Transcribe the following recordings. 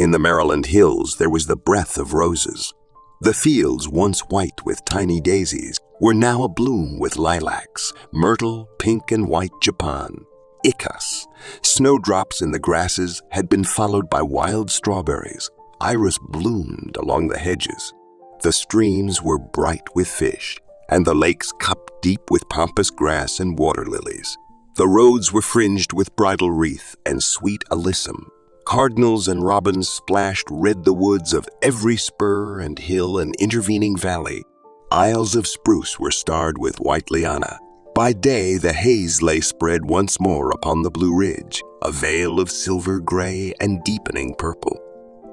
In the Maryland hills, there was the breath of roses. The fields, once white with tiny daisies, were now abloom with lilacs, myrtle, pink and white japan, icus. Snowdrops in the grasses had been followed by wild strawberries. Iris bloomed along the hedges. The streams were bright with fish, and the lakes cupped deep with pampas grass and water lilies. The roads were fringed with bridal wreath and sweet alyssum. Cardinals and robins splashed red the woods of every spur and hill and intervening valley. Aisles of spruce were starred with white liana. By day, the haze lay spread once more upon the blue ridge, a veil of silver gray and deepening purple.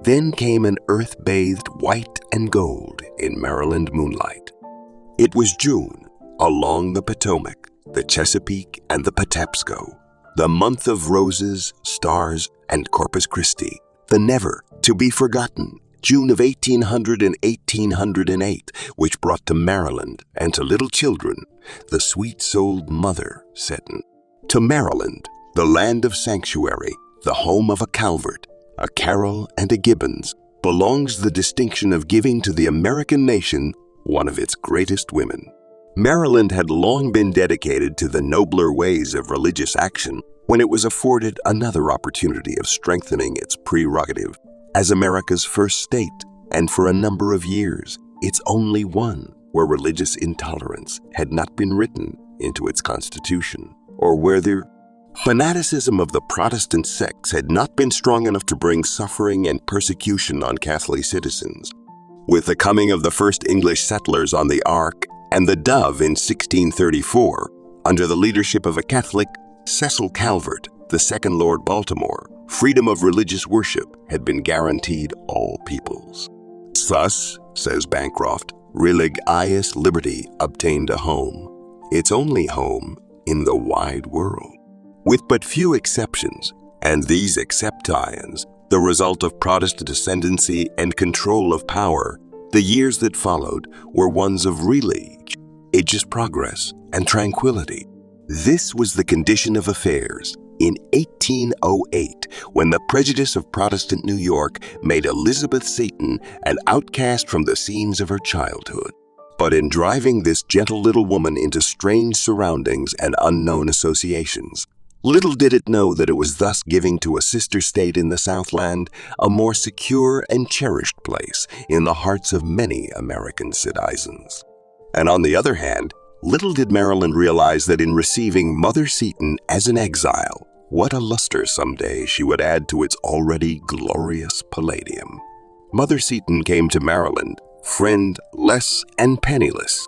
Then came an earth-bathed white and gold in Maryland moonlight. It was June, along the Potomac, the Chesapeake, and the Patapsco, the month of roses, stars, and Corpus Christi, the never-to-be-forgotten June of 1800 and 1808, which brought to Maryland and to little children the sweet-souled mother Seton. To Maryland, the land of sanctuary, the home of a Calvert, a Carroll, and a Gibbons, belongs the distinction of giving to the American nation one of its greatest women. Maryland had long been dedicated to the nobler ways of religious action when it was afforded another opportunity of strengthening its prerogative as America's first state, and for a number of years, its only one where religious intolerance had not been written into its constitution, or where the fanaticism of the Protestant sects had not been strong enough to bring suffering and persecution on Catholic citizens. With the coming of the first English settlers on the Ark and the Dove in 1634, under the leadership of a Catholic, Cecil Calvert, the second Lord Baltimore, freedom of religious worship had been guaranteed all peoples. Thus, says Bancroft, religious liberty obtained a home, its only home in the wide world. With but few exceptions, and these exceptions, the result of Protestant ascendancy and control of power, the years that followed were ones of religious progress and tranquility. This was the condition of affairs in 1808, when the prejudice of Protestant New York made Elizabeth Seton an outcast from the scenes of her childhood. But in driving this gentle little woman into strange surroundings and unknown associations, little did it know that it was thus giving to a sister state in the Southland a more secure and cherished place in the hearts of many American citizens. And on the other hand, little did Maryland realize that in receiving Mother Seton as an exile, what a luster someday she would add to its already glorious palladium. Mother Seton came to Maryland, friendless and penniless,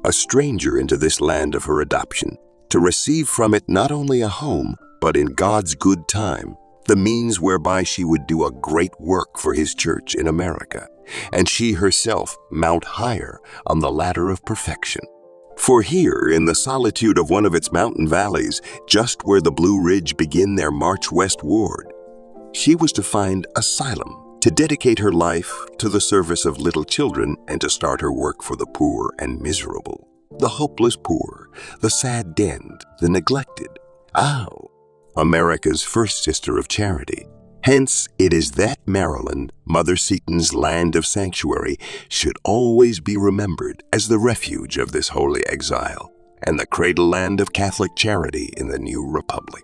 a stranger into this land of her adoption, to receive from it not only a home, but in God's good time, the means whereby she would do a great work for His church in America, and she herself mount higher on the ladder of perfection. For here, in the solitude of one of its mountain valleys, just where the Blue Ridge begin their march westward, she was to find asylum, to dedicate her life to the service of little children, and to start her work for the poor and miserable, the hopeless poor, the sad denned, the neglected. America's first sister of charity. Hence, it is that Maryland, Mother Seton's land of sanctuary, should always be remembered as the refuge of this holy exile and the cradle land of Catholic charity in the new republic.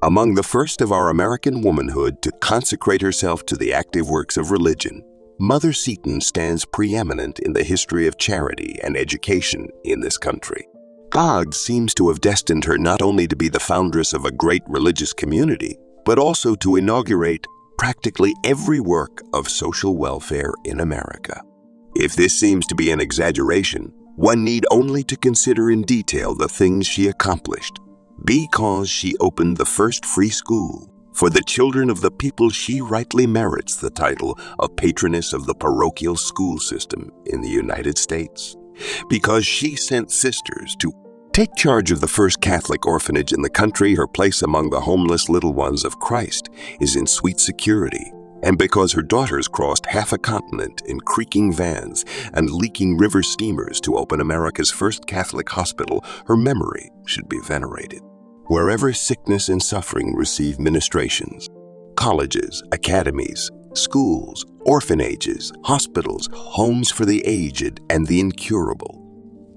Among the first of our American womanhood to consecrate herself to the active works of religion, Mother Seton stands preeminent in the history of charity and education in this country. God seems to have destined her not only to be the foundress of a great religious community, but also to inaugurate practically every work of social welfare in America. If this seems to be an exaggeration, one need only to consider in detail the things she accomplished, because she opened the first free school for the children of the people. She rightly merits the title of patroness of the parochial school system in the United States, because she sent sisters to take charge of the first Catholic orphanage in the country. Her place among the homeless little ones of Christ is in sweet security, and because her daughters crossed half a continent in creaking vans and leaking river steamers to open America's first Catholic hospital, her memory should be venerated. Wherever sickness and suffering receive ministrations, colleges, academies, schools, orphanages, hospitals, homes for the aged and the incurable.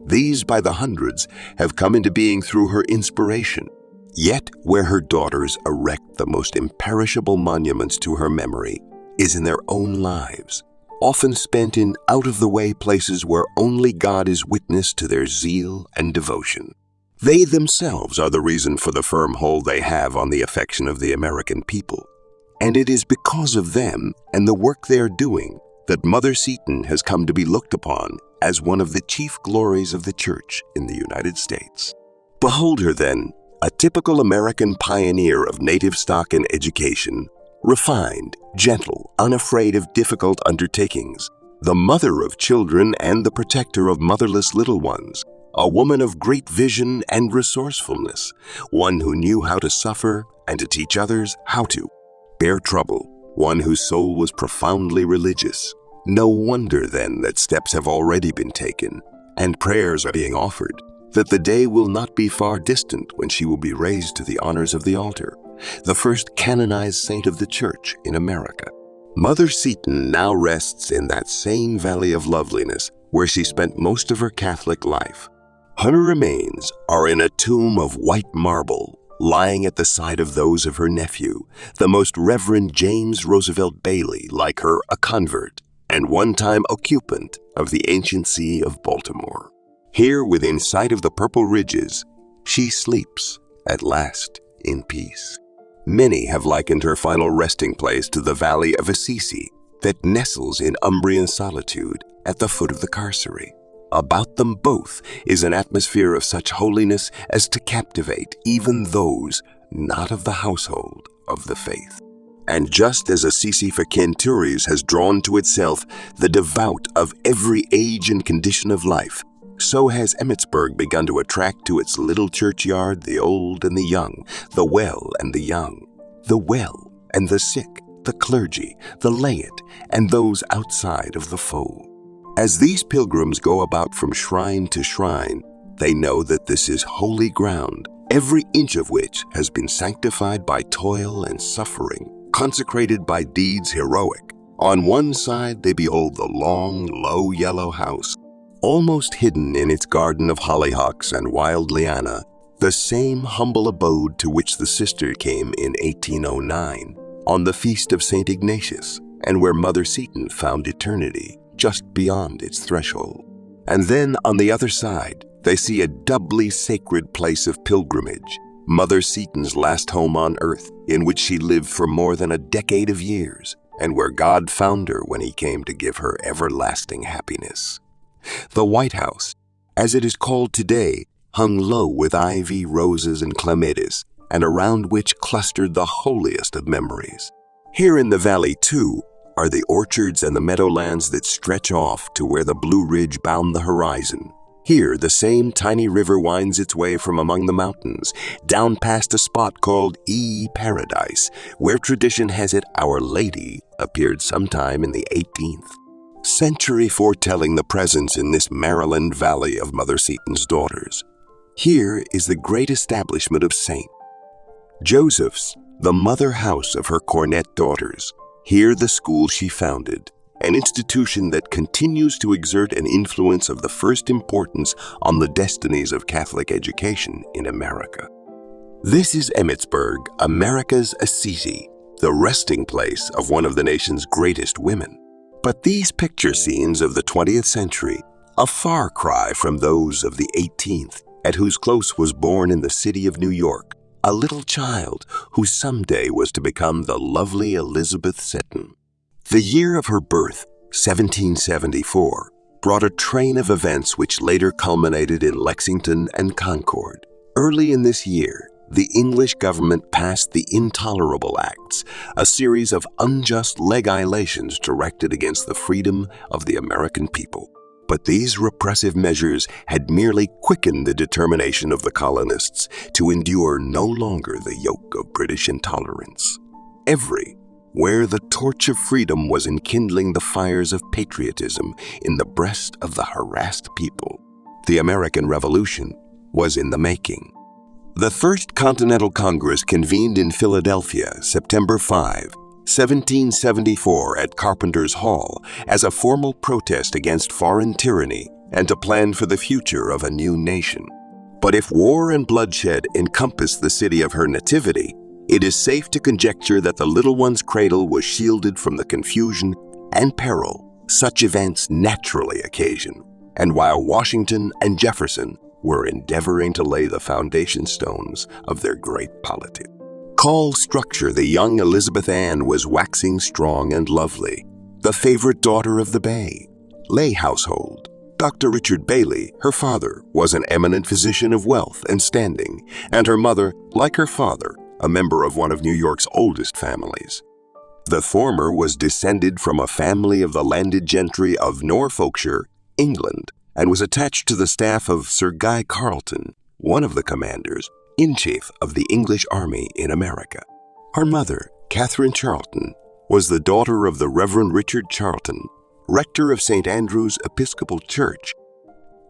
These, by the hundreds, have come into being through her inspiration. Yet, where her daughters erect the most imperishable monuments to her memory is in their own lives, often spent in out-of-the-way places where only God is witness to their zeal and devotion. They themselves are the reason for the firm hold they have on the affection of the American people. And it is because of them and the work they are doing that Mother Seton has come to be looked upon as one of the chief glories of the Church in the United States. Behold her then, a typical American pioneer of native stock and education, refined, gentle, unafraid of difficult undertakings, the mother of children and the protector of motherless little ones, a woman of great vision and resourcefulness, one who knew how to suffer and to teach others how to bear trouble, one whose soul was profoundly religious. No wonder then that steps have already been taken and prayers are being offered, that the day will not be far distant when she will be raised to the honors of the altar, the first canonized saint of the Church in America. Mother Seton now rests in that same valley of loveliness where she spent most of her Catholic life. Her remains are in a tomb of white marble, lying at the side of those of her nephew, the Most Reverend James Roosevelt Bailey, like her a convert, and one-time occupant of the ancient see of Baltimore. Here, within sight of the purple ridges, she sleeps, at last, in peace. Many have likened her final resting place to the Valley of Assisi that nestles in Umbrian solitude at the foot of the Carcery. About them both is an atmosphere of such holiness as to captivate even those not of the household of the faith. And just as Assisi for Centuries has drawn to itself the devout of every age and condition of life, so has Emmitsburg begun to attract to its little churchyard the old and the young, the well and the young, the well and the sick, the clergy, the laic, and those outside of the fold. As these pilgrims go about from shrine to shrine, they know that this is holy ground, every inch of which has been sanctified by toil and suffering, consecrated by deeds heroic. On one side they behold the long, low yellow house, almost hidden in its garden of hollyhocks and wild liana, the same humble abode to which the sister came in 1809, on the feast of St. Ignatius, and where Mother Seton found eternity just beyond its threshold. And then on the other side, they see a doubly sacred place of pilgrimage, Mother Seton's last home on earth, in which she lived for more than a decade of years, and where God found her when he came to give her everlasting happiness. The White House, as it is called today, hung low with ivy, roses, and clematis, and around which clustered the holiest of memories. Here in the valley, too, are the orchards and the meadowlands that stretch off to where the Blue Ridge bound the horizon. Here, the same tiny river winds its way from among the mountains, down past a spot called Paradise, where tradition has it Our Lady appeared sometime in the 18th century, foretelling the presence in this Maryland valley of Mother Seton's daughters. Here is the great establishment of St. Joseph's, the mother house of her cornet daughters. Here the school she founded, an institution that continues to exert an influence of the first importance on the destinies of Catholic education in America. This is Emmitsburg, America's Assisi, the resting place of one of the nation's greatest women. But these picture scenes of the 20th century, a far cry from those of the 18th, at whose close was born in the city of New York a little child who someday was to become the lovely Elizabeth Seton. The year of her birth, 1774, brought a train of events which later culminated in Lexington and Concord. Early in this year, the English government passed the Intolerable Acts, a series of unjust legislations directed against the freedom of the American people. But these repressive measures had merely quickened the determination of the colonists to endure no longer the yoke of British intolerance. Where the torch of freedom was enkindling the fires of patriotism in the breast of the harassed people, the American Revolution was in the making. The First Continental Congress convened in Philadelphia, September 5, 1774 at Carpenter's Hall as a formal protest against foreign tyranny and to plan for the future of a new nation. But if war and bloodshed encompassed the city of her nativity, it is safe to conjecture that the little one's cradle was shielded from the confusion and peril such events naturally occasion, and while Washington and Jefferson were endeavoring to lay the foundation stones of their great polity. Call structure, the young Elizabeth Ann was waxing strong and lovely, the favorite daughter of the Bay. Lay household. Dr. Richard Bailey, her father, was an eminent physician of wealth and standing, and her mother, like her father, a member of one of New York's oldest families. The former was descended from a family of the landed gentry of Norfolkshire, England, and was attached to the staff of Sir Guy Carleton, one of the commanders in chief of the English army in America. Her mother, Catherine Charlton, was the daughter of the Reverend Richard Charlton, rector of St. Andrew's Episcopal Church,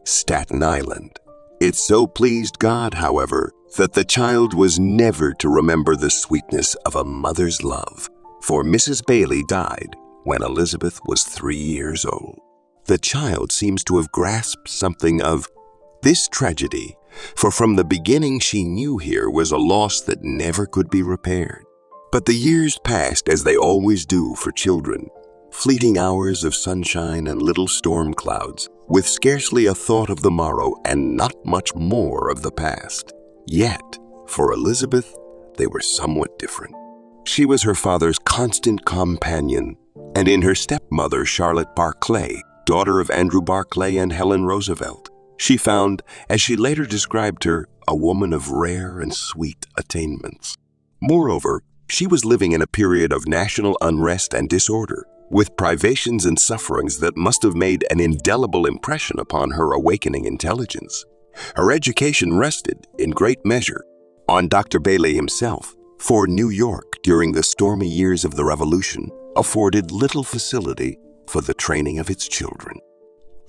Staten Island. It so pleased God, however, that the child was never to remember the sweetness of a mother's love, for Mrs. Bailey died when Elizabeth was 3 years old. The child seems to have grasped something of this tragedy, for from the beginning she knew here was a loss that never could be repaired. But the years passed as they always do for children, fleeting hours of sunshine and little storm clouds, with scarcely a thought of the morrow and not much more of the past. Yet, for Elizabeth, they were somewhat different. She was her father's constant companion, and in her stepmother, Charlotte Barclay, daughter of Andrew Barclay and Helen Roosevelt, she found, as she later described her, a woman of rare and sweet attainments. Moreover, she was living in a period of national unrest and disorder, with privations and sufferings that must have made an indelible impression upon her awakening intelligence. Her education rested, in great measure, on Dr. Bailey himself, for New York, during the stormy years of the Revolution, afforded little facility for the training of its children.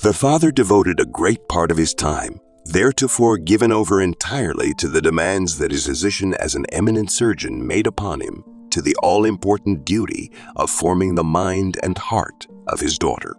The father devoted a great part of his time, theretofore given over entirely to the demands that his position as an eminent surgeon made upon him, to the all-important duty of forming the mind and heart of his daughter.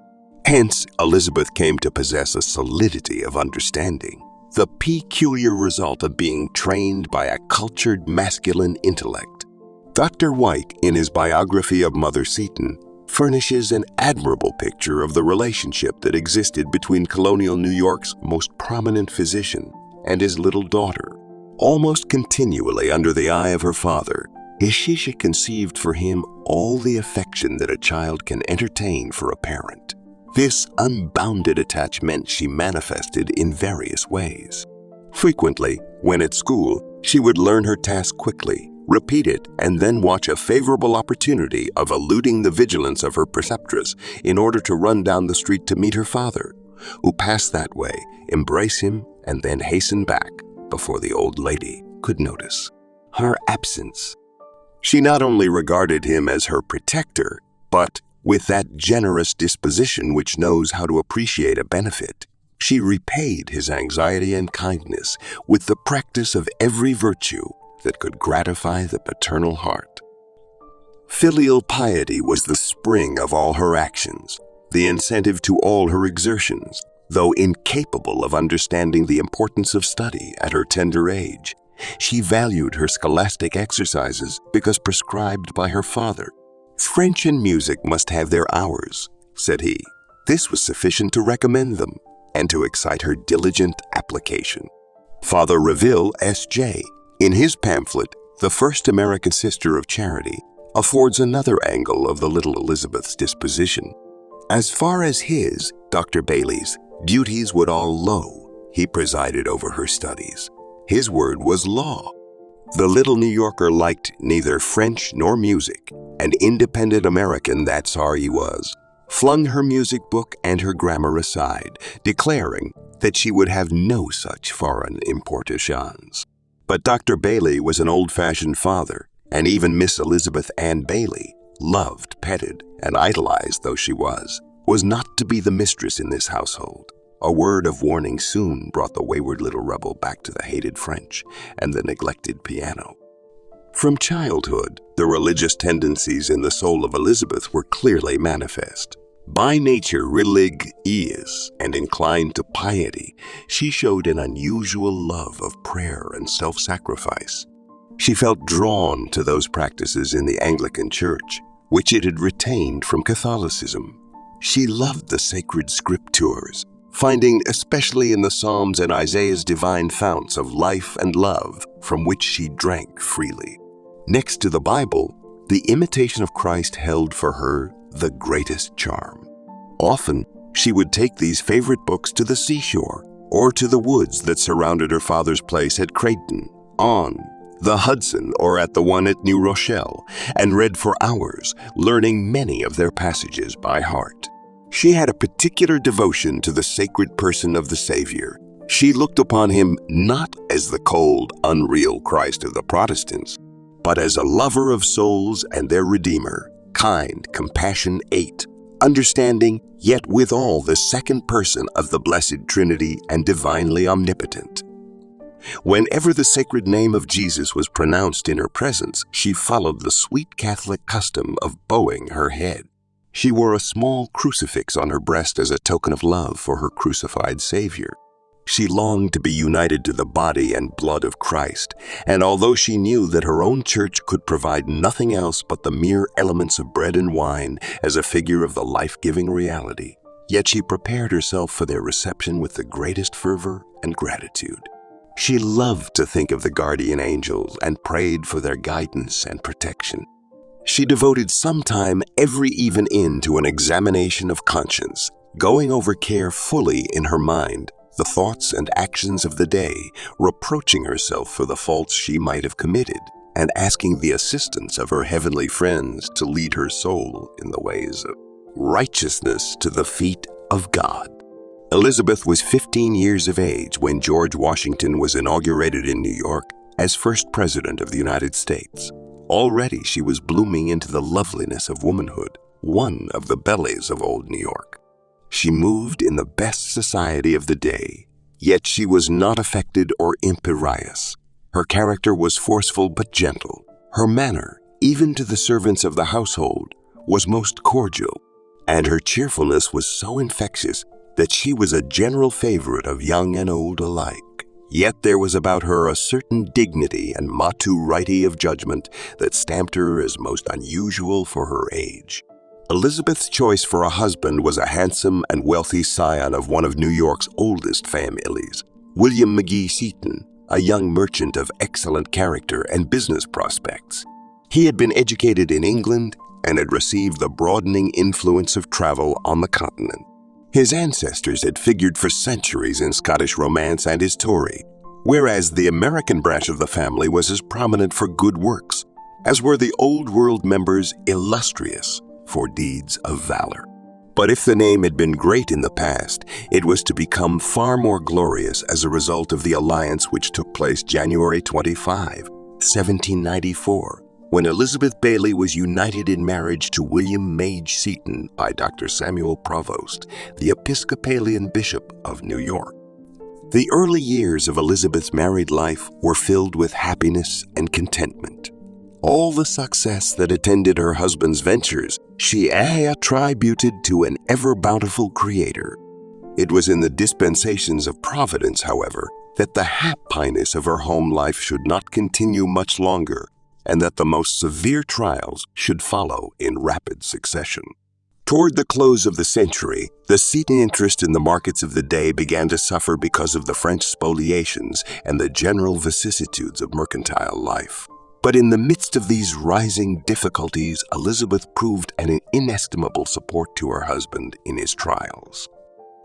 Hence, Elizabeth came to possess a solidity of understanding, the peculiar result of being trained by a cultured masculine intellect. Dr. White, in his biography of Mother Seton, furnishes an admirable picture of the relationship that existed between colonial New York's most prominent physician and his little daughter. Almost continually under the eye of her father, Ishisha conceived for him all the affection that a child can entertain for a parent. This unbounded attachment she manifested in various ways. Frequently, when at school, she would learn her task quickly, repeat it, and then watch a favorable opportunity of eluding the vigilance of her preceptress in order to run down the street to meet her father, who passed that way, embrace him, and then hasten back before the old lady could notice her absence. She not only regarded him as her protector, but, with that generous disposition which knows how to appreciate a benefit, she repaid his anxiety and kindness with the practice of every virtue that could gratify the paternal heart. Filial piety was the spring of all her actions, the incentive to all her exertions. Though incapable of understanding the importance of study at her tender age, she valued her scholastic exercises because prescribed by her father. "French and music must have their hours," said he. This was sufficient to recommend them and to excite her diligent application. Father Reville, S.J., in his pamphlet, The First American Sister of Charity, affords another angle of the little Elizabeth's disposition. As far as his, Dr. Bailey's, duties would all low, he presided over her studies. His word was law. The little New Yorker liked neither French nor music. An independent American, that's how he was, flung her music book and her grammar aside, declaring that she would have no such foreign importations. But Dr. Bailey was an old-fashioned father, and even Miss Elizabeth Ann Bailey, loved, petted, and idolized though she was not to be the mistress in this household. A word of warning soon brought the wayward little rebel back to the hated French and the neglected piano. From childhood, the religious tendencies in the soul of Elizabeth were clearly manifest. By nature religious and inclined to piety, she showed an unusual love of prayer and self-sacrifice. She felt drawn to those practices in the Anglican Church, which it had retained from Catholicism. She loved the sacred scriptures, finding especially in the Psalms and Isaiah's divine founts of life and love from which she drank freely. Next to the Bible, the imitation of Christ held for her the greatest charm. Often, she would take these favorite books to the seashore or to the woods that surrounded her father's place at Creighton, on the Hudson, or at the one at New Rochelle, and read for hours, learning many of their passages by heart. She had a particular devotion to the sacred person of the Savior. She looked upon him not as the cold, unreal Christ of the Protestants, but as a lover of souls and their Redeemer, kind, compassionate, understanding, yet withal the second person of the Blessed Trinity and divinely omnipotent. Whenever the sacred name of Jesus was pronounced in her presence, she followed the sweet Catholic custom of bowing her head. She wore a small crucifix on her breast as a token of love for her crucified Savior. She longed to be united to the body and blood of Christ, and although she knew that her own church could provide nothing else but the mere elements of bread and wine as a figure of the life-giving reality, yet she prepared herself for their reception with the greatest fervor and gratitude. She loved to think of the guardian angels and prayed for their guidance and protection. She devoted some time every even to an examination of conscience, going over carefully in her mind the thoughts and actions of the day, reproaching herself for the faults she might have committed, and asking the assistance of her heavenly friends to lead her soul in the ways of righteousness to the feet of God. Elizabeth was 15 years of age when George Washington was inaugurated in New York as first President of the United States. Already she was blooming into the loveliness of womanhood, one of the belles of old New York. She moved in the best society of the day, yet she was not affected or imperious. Her character was forceful but gentle. Her manner, even to the servants of the household, was most cordial, and her cheerfulness was so infectious that she was a general favorite of young and old alike. Yet there was about her a certain dignity and maturity of judgment that stamped her as most unusual for her age. Elizabeth's choice for a husband was a handsome and wealthy scion of one of New York's oldest families, William McGee Seton, a young merchant of excellent character and business prospects. He had been educated in England and had received the broadening influence of travel on the continent. His ancestors had figured for centuries in Scottish romance and his Tory, whereas the American branch of the family was as prominent for good works, as were the Old World members illustrious for deeds of valor. But if the name had been great in the past, it was to become far more glorious as a result of the alliance which took place January 25, 1794, when Elizabeth Bailey was united in marriage to William Mage Seton by Dr. Samuel Provost, the Episcopalian Bishop of New York. The early years of Elizabeth's married life were filled with happiness and contentment. All the success that attended her husband's ventures she attributed to an ever-bountiful Creator. It was in the dispensations of Providence, however, that the happiness of her home life should not continue much longer, and that the most severe trials should follow in rapid succession. Toward the close of the century, the Seton interest in the markets of the day began to suffer because of the French spoliations and the general vicissitudes of mercantile life. But in the midst of these rising difficulties, Elizabeth proved an inestimable support to her husband in his trials.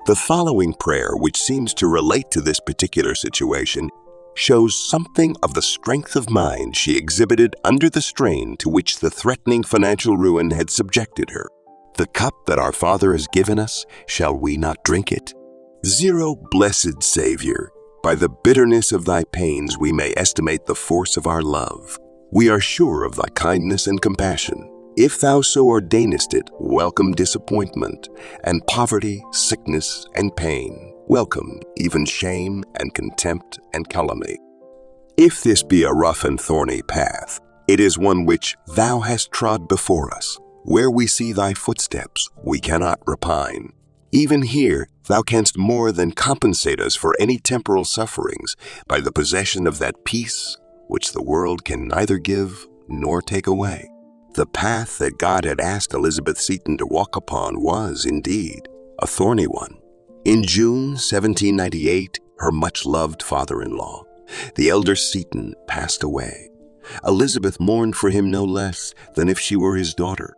The following prayer, which seems to relate to this particular situation, shows something of the strength of mind she exhibited under the strain to which the threatening financial ruin had subjected her. The cup that our Father has given us, shall we not drink it? Blessed Savior, by the bitterness of thy pains we may estimate the force of our love. We are sure of thy kindness and compassion. If thou so ordainest it, welcome disappointment, and poverty, sickness, and pain. Welcome even shame and contempt and calumny. If this be a rough and thorny path, It is one which thou hast trod before us. Where we see thy footsteps, we cannot repine. Even here, thou canst more than compensate us for any temporal sufferings by the possession of that peace which the world can neither give nor take away. The path that God had asked Elizabeth Seton to walk upon was, indeed, a thorny one. In June 1798, her much-loved father-in-law, the elder Seton, passed away. Elizabeth mourned for him no less than if she were his daughter.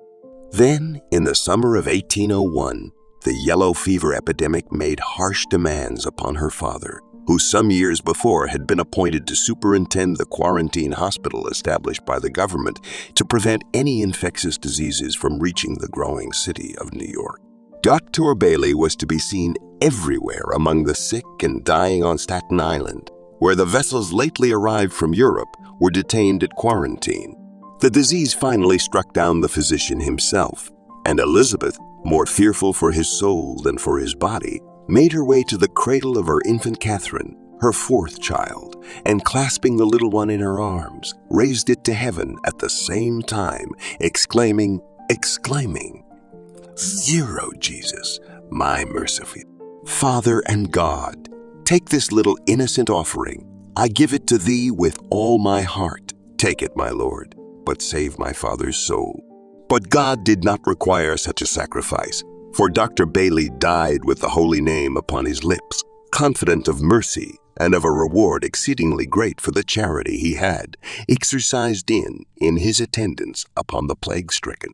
Then, in the summer of 1801, the yellow fever epidemic made harsh demands upon her father, who some years before had been appointed to superintend the quarantine hospital established by the government to prevent any infectious diseases from reaching the growing city of New York. Dr. Bailey was to be seen everywhere among the sick and dying on Staten Island, where the vessels lately arrived from Europe were detained at quarantine. The disease finally struck down the physician himself, and Elizabeth, more fearful for his soul than for his body, made her way to the cradle of her infant Catherine, her fourth child, and clasping the little one in her arms, raised it to heaven at the same time, exclaiming, "Hear, O Jesus, my merciful Father and God, take this little innocent offering. I give it to thee with all my heart. Take it, my Lord, but save my father's soul." But God did not require such a sacrifice, for Dr. Bailey died with the holy name upon his lips, confident of mercy and of a reward exceedingly great for the charity he had exercised in his attendance upon the plague-stricken.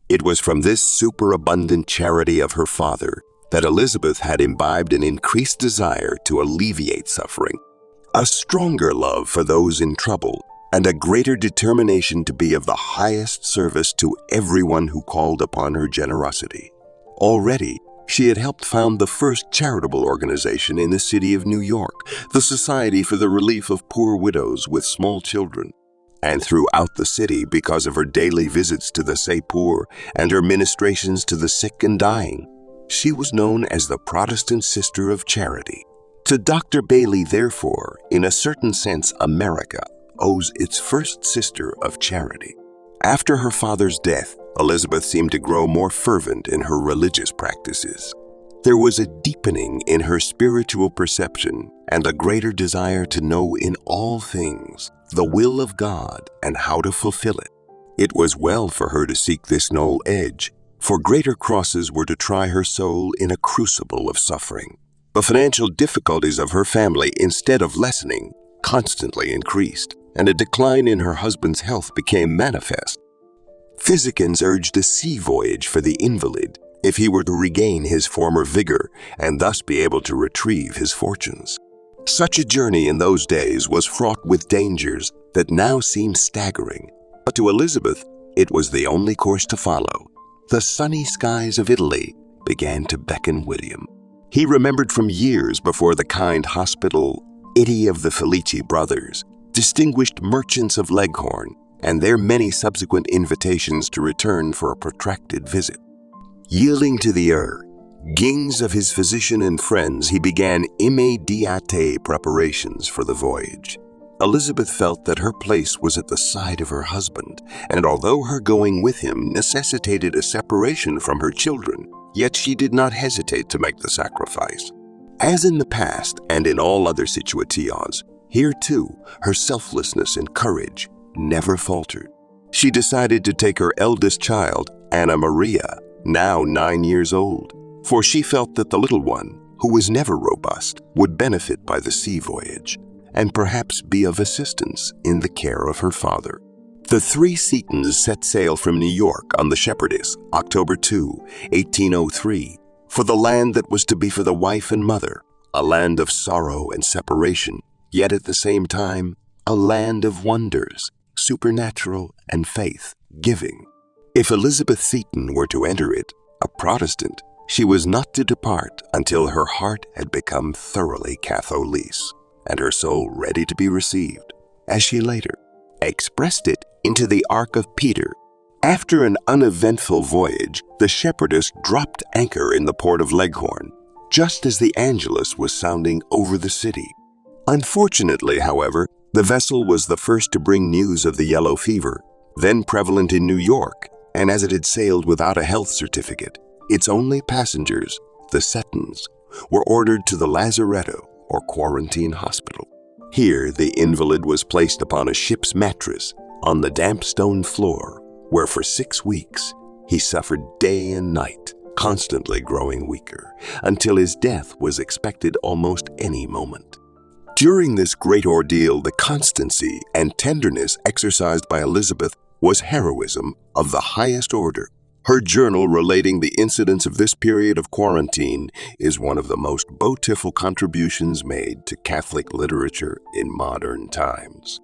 It was from this superabundant charity of her father that Elizabeth had imbibed an increased desire to alleviate suffering, a stronger love for those in trouble, and a greater determination to be of the highest service to everyone who called upon her generosity. Already, she had helped found the first charitable organization in the city of New York, the Society for the Relief of Poor Widows with Small Children. And throughout the city, because of her daily visits to the Seton and her ministrations to the sick and dying, she was known as the Protestant Sister of Charity. To Dr. Bailey, therefore, in a certain sense, America owes its first sister of charity. After her father's death, Elizabeth seemed to grow more fervent in her religious practices. There was a deepening in her spiritual perception and a greater desire to know in all things the will of God and how to fulfill it. It was well for her to seek this noble edge, for greater crosses were to try her soul in a crucible of suffering. The financial difficulties of her family, instead of lessening, constantly increased, and a decline in her husband's health became manifest. Physicians urged a sea voyage for the invalid if he were to regain his former vigor and thus be able to retrieve his fortunes. Such a journey in those days was fraught with dangers that now seem staggering, but to Elizabeth it was the only course to follow. The sunny skies of Italy began to beckon William. He remembered from years before the kind hospital Itty of the Felici brothers, distinguished merchants of Leghorn, and their many subsequent invitations to return for a protracted visit. Yielding to the urgings of his physician and friends, he began immediate preparations for the voyage. Elizabeth felt that her place was at the side of her husband, and although her going with him necessitated a separation from her children, yet she did not hesitate to make the sacrifice. As in the past and in all other situations, here too her selflessness and courage never faltered. She decided to take her eldest child, Anna Maria, now 9 years old, for she felt that the little one, who was never robust, would benefit by the sea voyage, and perhaps be of assistance in the care of her father. The three Setons set sail from New York on the Shepherdess, October 2, 1803, for the land that was to be for the wife and mother, a land of sorrow and separation, yet at the same time, a land of wonders, supernatural and faith-giving. If Elizabeth Seton were to enter it, a Protestant, she was not to depart until her heart had become thoroughly Catholic, and her soul ready to be received, as she later expressed it into the Ark of Peter. After an uneventful voyage, the Shepherdess dropped anchor in the port of Leghorn, just as the Angelus was sounding over the city. Unfortunately, however, The vessel was the first to bring news of the yellow fever, then prevalent in New York, and as it had sailed without a health certificate, its only passengers, the Setons, were ordered to the lazaretto or quarantine hospital. Here, the invalid was placed upon a ship's mattress on the damp stone floor, where for 6 weeks he suffered day and night, constantly growing weaker, until his death was expected almost any moment. During this great ordeal, the constancy and tenderness exercised by Elizabeth was heroism of the highest order. Her journal relating the incidents of this period of quarantine is one of the most beautiful contributions made to Catholic literature in modern times.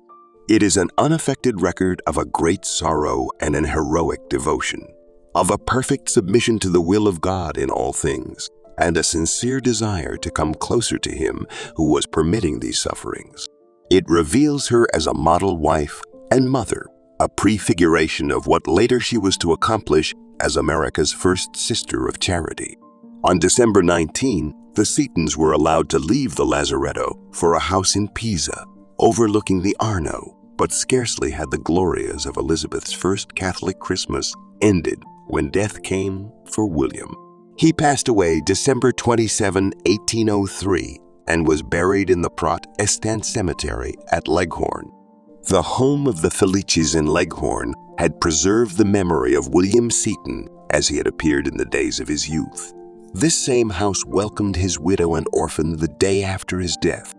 It is an unaffected record of a great sorrow and an heroic devotion, of a perfect submission to the will of God in all things, and a sincere desire to come closer to Him who was permitting these sufferings. It reveals her as a model wife and mother, a prefiguration of what later she was to accomplish as America's first sister of charity. On December 19, the Setons were allowed to leave the lazaretto for a house in Pisa, overlooking the Arno, but scarcely had the glorias of Elizabeth's first Catholic Christmas ended when death came for William. He passed away December 27, 1803, and was buried in the Prat Estant Cemetery at Leghorn. The home of the Felicis in Leghorn had preserved the memory of William Seton as he had appeared in the days of his youth. This same house welcomed his widow and orphan the day after his death.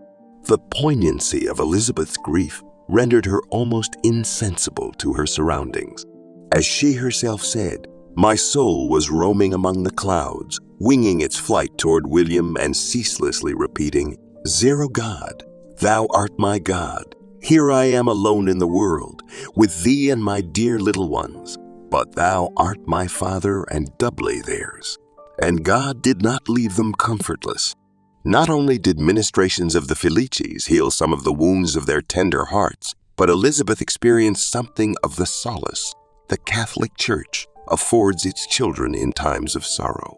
The poignancy of Elizabeth's grief rendered her almost insensible to her surroundings. As she herself said, "My soul was roaming among the clouds, winging its flight toward William and ceaselessly repeating, 'Zero God, thou art my God. Here I am alone in the world, with thee and my dear little ones. But thou art my Father and doubly theirs.' And God did not leave them comfortless. Not only did ministrations of the Felicis heal some of the wounds of their tender hearts, but Elizabeth experienced something of the solace the Catholic Church affords its children in times of sorrow.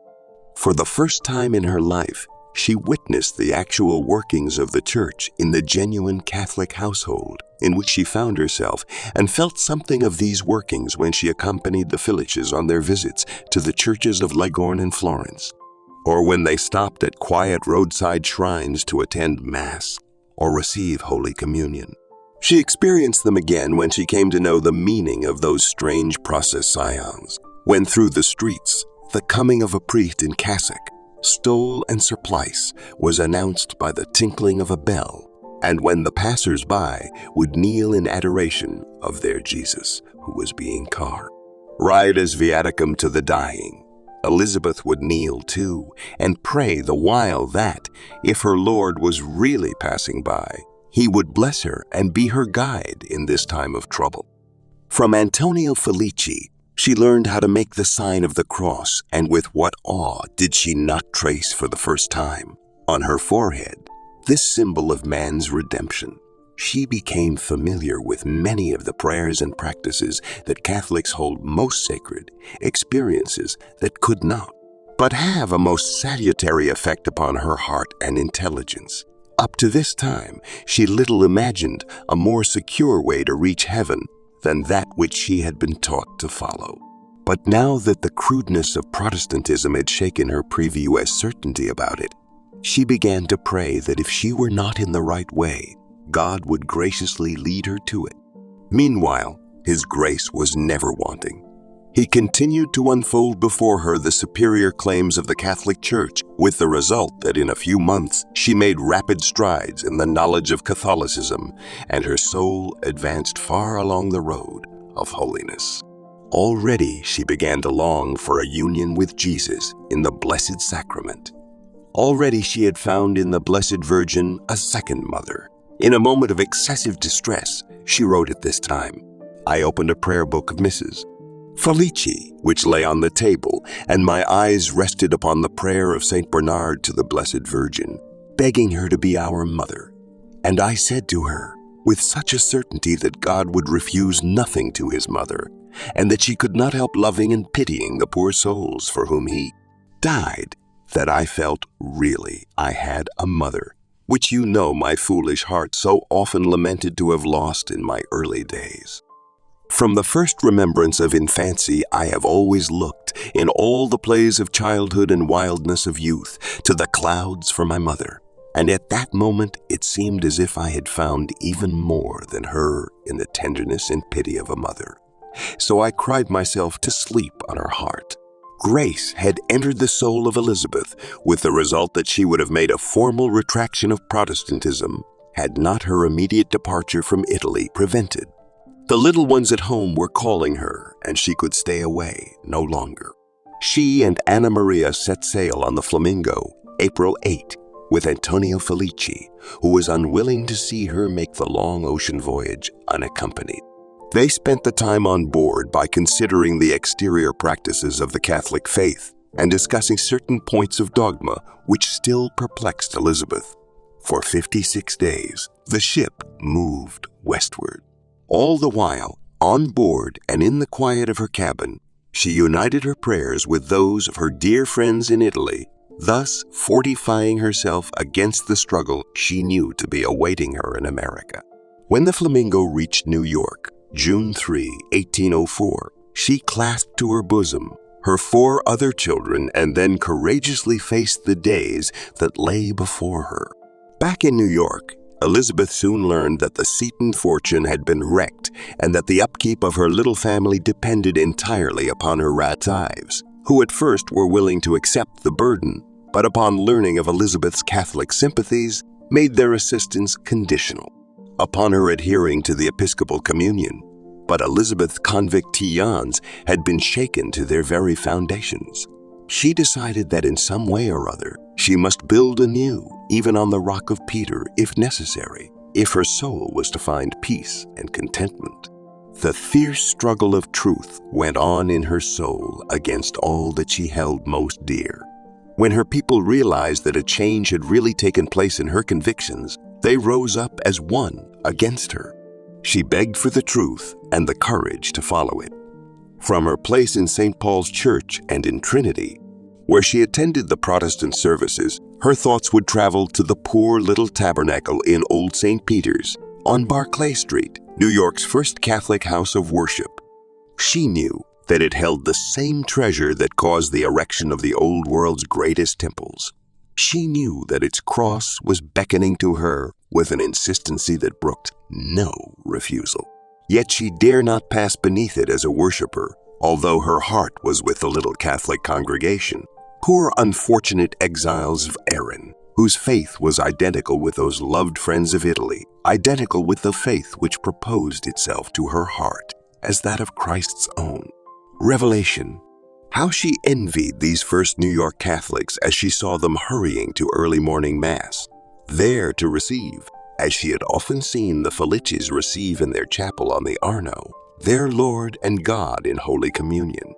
For the first time in her life, she witnessed the actual workings of the Church in the genuine Catholic household in which she found herself, and felt something of these workings when she accompanied the Felicis on their visits to the churches of Leghorn and Florence, or when they stopped at quiet roadside shrines to attend Mass or receive Holy Communion. She experienced them again when she came to know the meaning of those strange processions, when through the streets, the coming of a priest in cassock, stole and surplice was announced by the tinkling of a bell, and when the passers-by would kneel in adoration of their Jesus who was being carved. Right as viaticum to the dying, Elizabeth would kneel too and pray the while that, if her Lord was really passing by, He would bless her and be her guide in this time of trouble. From Antonio Felici, she learned how to make the sign of the cross, and with what awe did she not trace for the first time, on her forehead, this symbol of man's redemption. She became familiar with many of the prayers and practices that Catholics hold most sacred, experiences that could not, but have a most salutary effect upon her heart and intelligence. Up to this time, she little imagined a more secure way to reach heaven than that which she had been taught to follow. But now that the crudeness of Protestantism had shaken her previous certainty about it, she began to pray that if she were not in the right way, God would graciously lead her to it. Meanwhile, His grace was never wanting. He continued to unfold before her the superior claims of the Catholic Church, with the result that in a few months she made rapid strides in the knowledge of Catholicism, and her soul advanced far along the road of holiness. Already she began to long for a union with Jesus in the Blessed Sacrament. Already she had found in the Blessed Virgin a second mother. In a moment of excessive distress, she wrote at this time, "I opened a prayer book of Mrs. Felici, which lay on the table, and my eyes rested upon the prayer of St. Bernard to the Blessed Virgin, begging her to be our mother. And I said to her, with such a certainty that God would refuse nothing to His mother, and that she could not help loving and pitying the poor souls for whom He died, that I felt really I had a mother which you know my foolish heart so often lamented to have lost in my early days. From the first remembrance of infancy, I have always looked, in all the plays of childhood and wildness of youth, to the clouds for my mother, and at that moment it seemed as if I had found even more than her in the tenderness and pity of a mother. So I cried myself to sleep on her heart. Grace had entered the soul of Elizabeth, with the result that she would have made a formal retraction of Protestantism had not her immediate departure from Italy prevented. The little ones at home were calling her, and she could stay away no longer. She and Anna Maria set sail on the Flamingo, April 8, with Antonio Felici, who was unwilling to see her make the long ocean voyage unaccompanied. They spent the time on board by considering the exterior practices of the Catholic faith and discussing certain points of dogma which still perplexed Elizabeth. For 56 days, the ship moved westward. All the while, on board and in the quiet of her cabin, she united her prayers with those of her dear friends in Italy, thus fortifying herself against the struggle she knew to be awaiting her in America. When the Flamingo reached New York, June 3, 1804, she clasped to her bosom her 4 other children and then courageously faced the days that lay before her. Back in New York, Elizabeth soon learned that the Seton fortune had been wrecked and that the upkeep of her little family depended entirely upon her relatives, who at first were willing to accept the burden, but upon learning of Elizabeth's Catholic sympathies, made their assistance conditional upon her adhering to the Episcopal Communion. But Elizabeth's convictions had been shaken to their very foundations. She decided that in some way or other, she must build anew, even on the rock of Peter, if necessary, if her soul was to find peace and contentment. The fierce struggle of truth went on in her soul against all that she held most dear. When her people realized that a change had really taken place in her convictions, they rose up as one against her. She begged for the truth and the courage to follow it. From her place in St. Paul's Church and in Trinity, where she attended the Protestant services, her thoughts would travel to the poor little tabernacle in Old St. Peter's on Barclay Street, New York's first Catholic house of worship. She knew that it held the same treasure that caused the erection of the old world's greatest temples. She knew that its cross was beckoning to her with an insistency that brooked no refusal. Yet she dare not pass beneath it as a worshiper, although her heart was with the little Catholic congregation. Poor unfortunate exiles of Erin, whose faith was identical with those loved friends of Italy, identical with the faith which proposed itself to her heart as that of Christ's own. Revelation. How she envied these first New York Catholics as she saw them hurrying to early morning Mass, there to receive, as she had often seen the Felicis receive in their chapel on the Arno, their Lord and God in Holy Communion.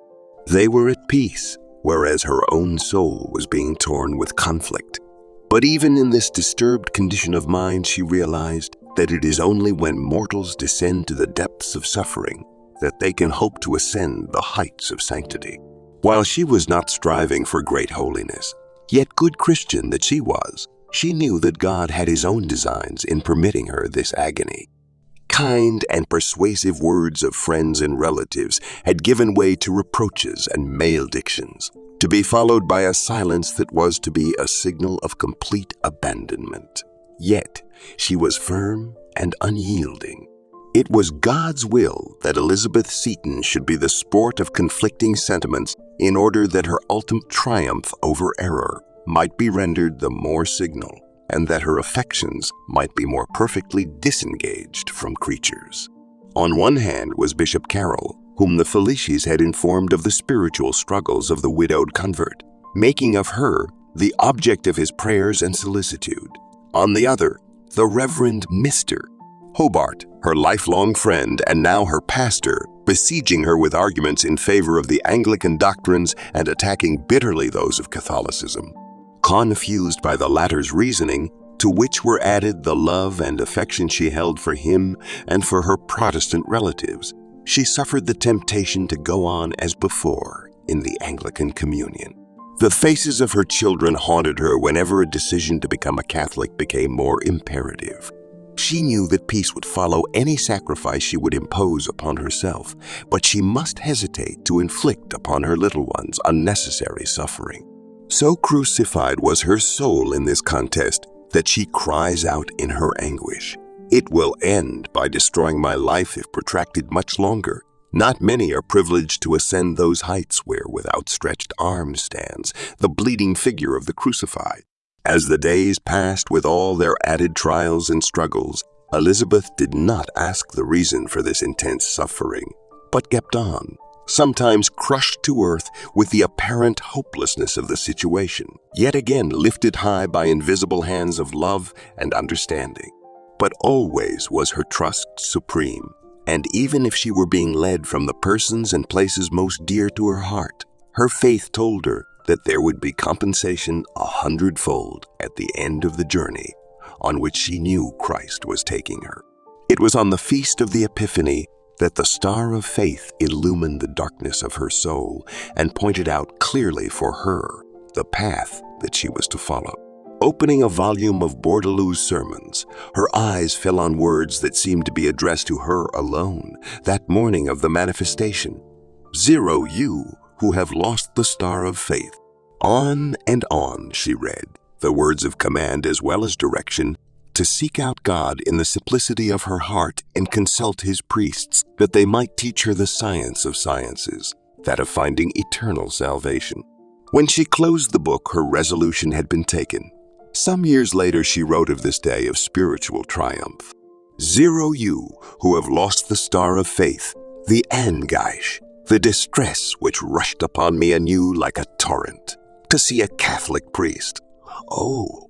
They were at peace, whereas her own soul was being torn with conflict. But even in this disturbed condition of mind, she realized that it is only when mortals descend to the depths of suffering that they can hope to ascend the heights of sanctity. While she was not striving for great holiness, yet good Christian that she was, she knew that God had his own designs in permitting her this agony. Kind and persuasive words of friends and relatives had given way to reproaches and maledictions, to be followed by a silence that was to be a signal of complete abandonment. Yet she was firm and unyielding. It was God's will that Elizabeth Seton should be the sport of conflicting sentiments in order that her ultimate triumph over error might be rendered the more signal, and that her affections might be more perfectly disengaged from creatures. On one hand was Bishop Carroll, whom the Felicis had informed of the spiritual struggles of the widowed convert, making of her the object of his prayers and solicitude. On the other, the Reverend Mr. Hobart, her lifelong friend and now her pastor, besieging her with arguments in favor of the Anglican doctrines and attacking bitterly those of Catholicism. Confused by the latter's reasoning, to which were added the love and affection she held for him and for her Protestant relatives, she suffered the temptation to go on as before in the Anglican communion. The faces of her children haunted her whenever a decision to become a Catholic became more imperative. She knew that peace would follow any sacrifice she would impose upon herself, but she must hesitate to inflict upon her little ones unnecessary suffering. So crucified was her soul in this contest that she cries out in her anguish, "It will end by destroying my life if protracted much longer. Not many are privileged to ascend those heights where with outstretched arms stands the bleeding figure of the crucified." As the days passed with all their added trials and struggles, Elizabeth did not ask the reason for this intense suffering, but kept on, sometimes crushed to earth with the apparent hopelessness of the situation, yet again lifted high by invisible hands of love and understanding. But always was her trust supreme, and even if she were being led from the persons and places most dear to her heart, her faith told her that there would be compensation 100-fold at the end of the journey on which she knew Christ was taking her. It was on the feast of the Epiphany that the star of faith illumined the darkness of her soul and pointed out clearly for her the path that she was to follow. Opening a volume of Bourdalou's sermons, her eyes fell on words that seemed to be addressed to her alone that morning of the manifestation. "Zero, you who have lost the star of faith." On and on she read, the words of command as well as direction, to seek out God in the simplicity of her heart and consult his priests, that they might teach her the science of sciences, that of finding eternal salvation. When she closed the book, her resolution had been taken. Some years later she wrote of this day of spiritual triumph. "Zero, you who have lost the star of faith, the anguish, the distress which rushed upon me anew like a torrent, to see a Catholic priest. Oh,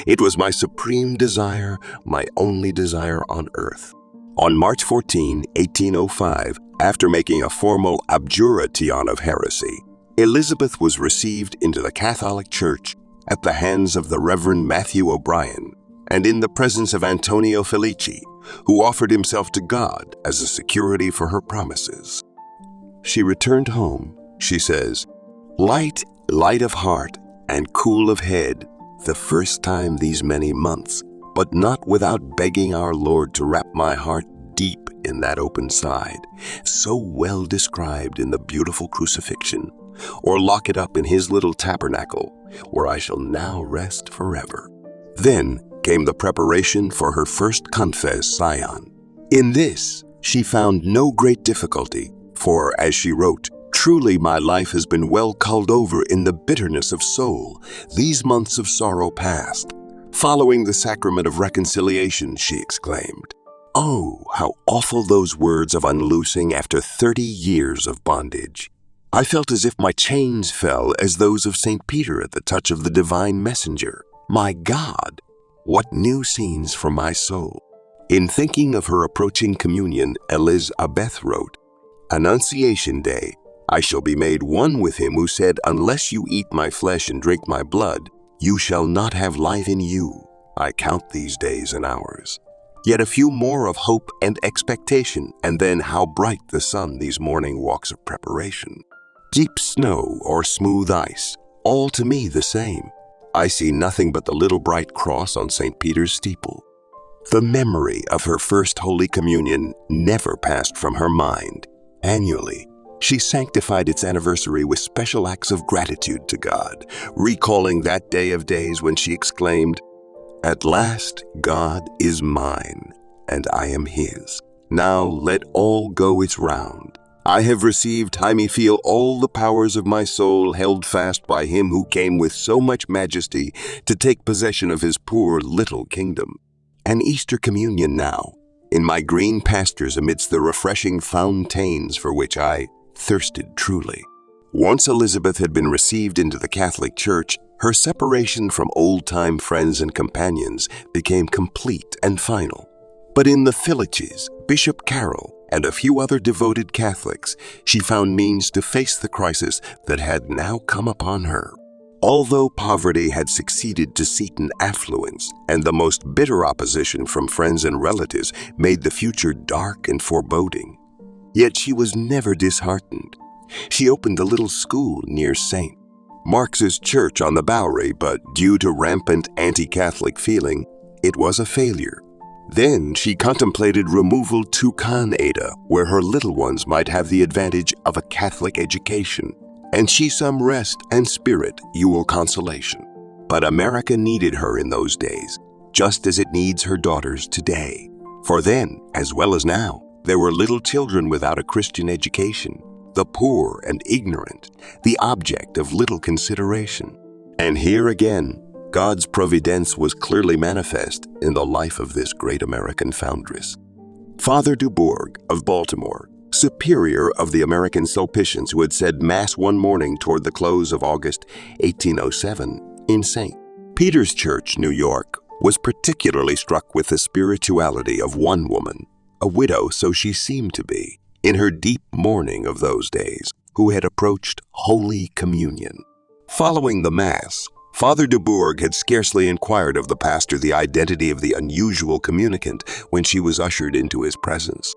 it was my supreme desire, my only desire on earth." On March 14, 1805, after making a formal abjuration of heresy, Elizabeth was received into the Catholic Church at the hands of the Reverend Matthew O'Brien and in the presence of Antonio Felici, who offered himself to God as a security for her promises. She returned home, she says, light of heart and cool of head the first time these many months, but not without begging our Lord to wrap my heart deep in that open side, so well described in the beautiful crucifixion, or lock it up in his little tabernacle, where I shall now rest forever. Then came the preparation for her first confess Seton. In this she found no great difficulty, for, as she wrote, "Truly my life has been well culled over in the bitterness of soul, these months of sorrow past." Following the sacrament of reconciliation, she exclaimed, "Oh, how awful those words of unloosing after 30 years of bondage! I felt as if my chains fell as those of St. Peter at the touch of the divine messenger. My God, what new scenes for my soul!" In thinking of her approaching communion, Elizabeth wrote, "Annunciation Day, I shall be made one with him who said, 'Unless you eat my flesh and drink my blood, you shall not have life in you.' I count these days and hours. Yet a few more of hope and expectation, and then how bright the sun these morning walks of preparation. Deep snow or smooth ice, all to me the same. I see nothing but the little bright cross on St. Peter's steeple." The memory of her first Holy Communion never passed from her mind. Annually, she sanctified its anniversary with special acts of gratitude to God, recalling that day of days when she exclaimed, "At last God is mine, and I am his. Now let all go its round. I have received, I may feel all the powers of my soul held fast by him who came with so much majesty to take possession of his poor little kingdom. An Easter communion now, in my green pastures amidst the refreshing fountains for which I thirsted truly." Once Elizabeth had been received into the Catholic Church, her separation from old-time friends and companions became complete and final. But in the Felicis, Bishop Carroll, and a few other devoted Catholics, she found means to face the crisis that had now come upon her. Although poverty had succeeded to Seton affluence, and the most bitter opposition from friends and relatives made the future dark and foreboding, yet she was never disheartened. She opened a little school near St. Marx's church on the Bowery, but due to rampant anti-Catholic feeling, it was a failure. Then she contemplated removal to Canada, where her little ones might have the advantage of a Catholic education, and she some rest and spiritual consolation. But America needed her in those days, just as it needs her daughters today. For then, as well as now, there were little children without a Christian education, the poor and ignorant, the object of little consideration. And here again, God's providence was clearly manifest in the life of this great American foundress. Father Dubourg of Baltimore, superior of the American Sulpicians who had said Mass one morning toward the close of August 1807 in St. Peter's Church, New York, was particularly struck with the spirituality of one woman, a widow so she seemed to be, in her deep mourning of those days, who had approached Holy Communion. Following the Mass, Father Dubourg had scarcely inquired of the pastor the identity of the unusual communicant when she was ushered into his presence.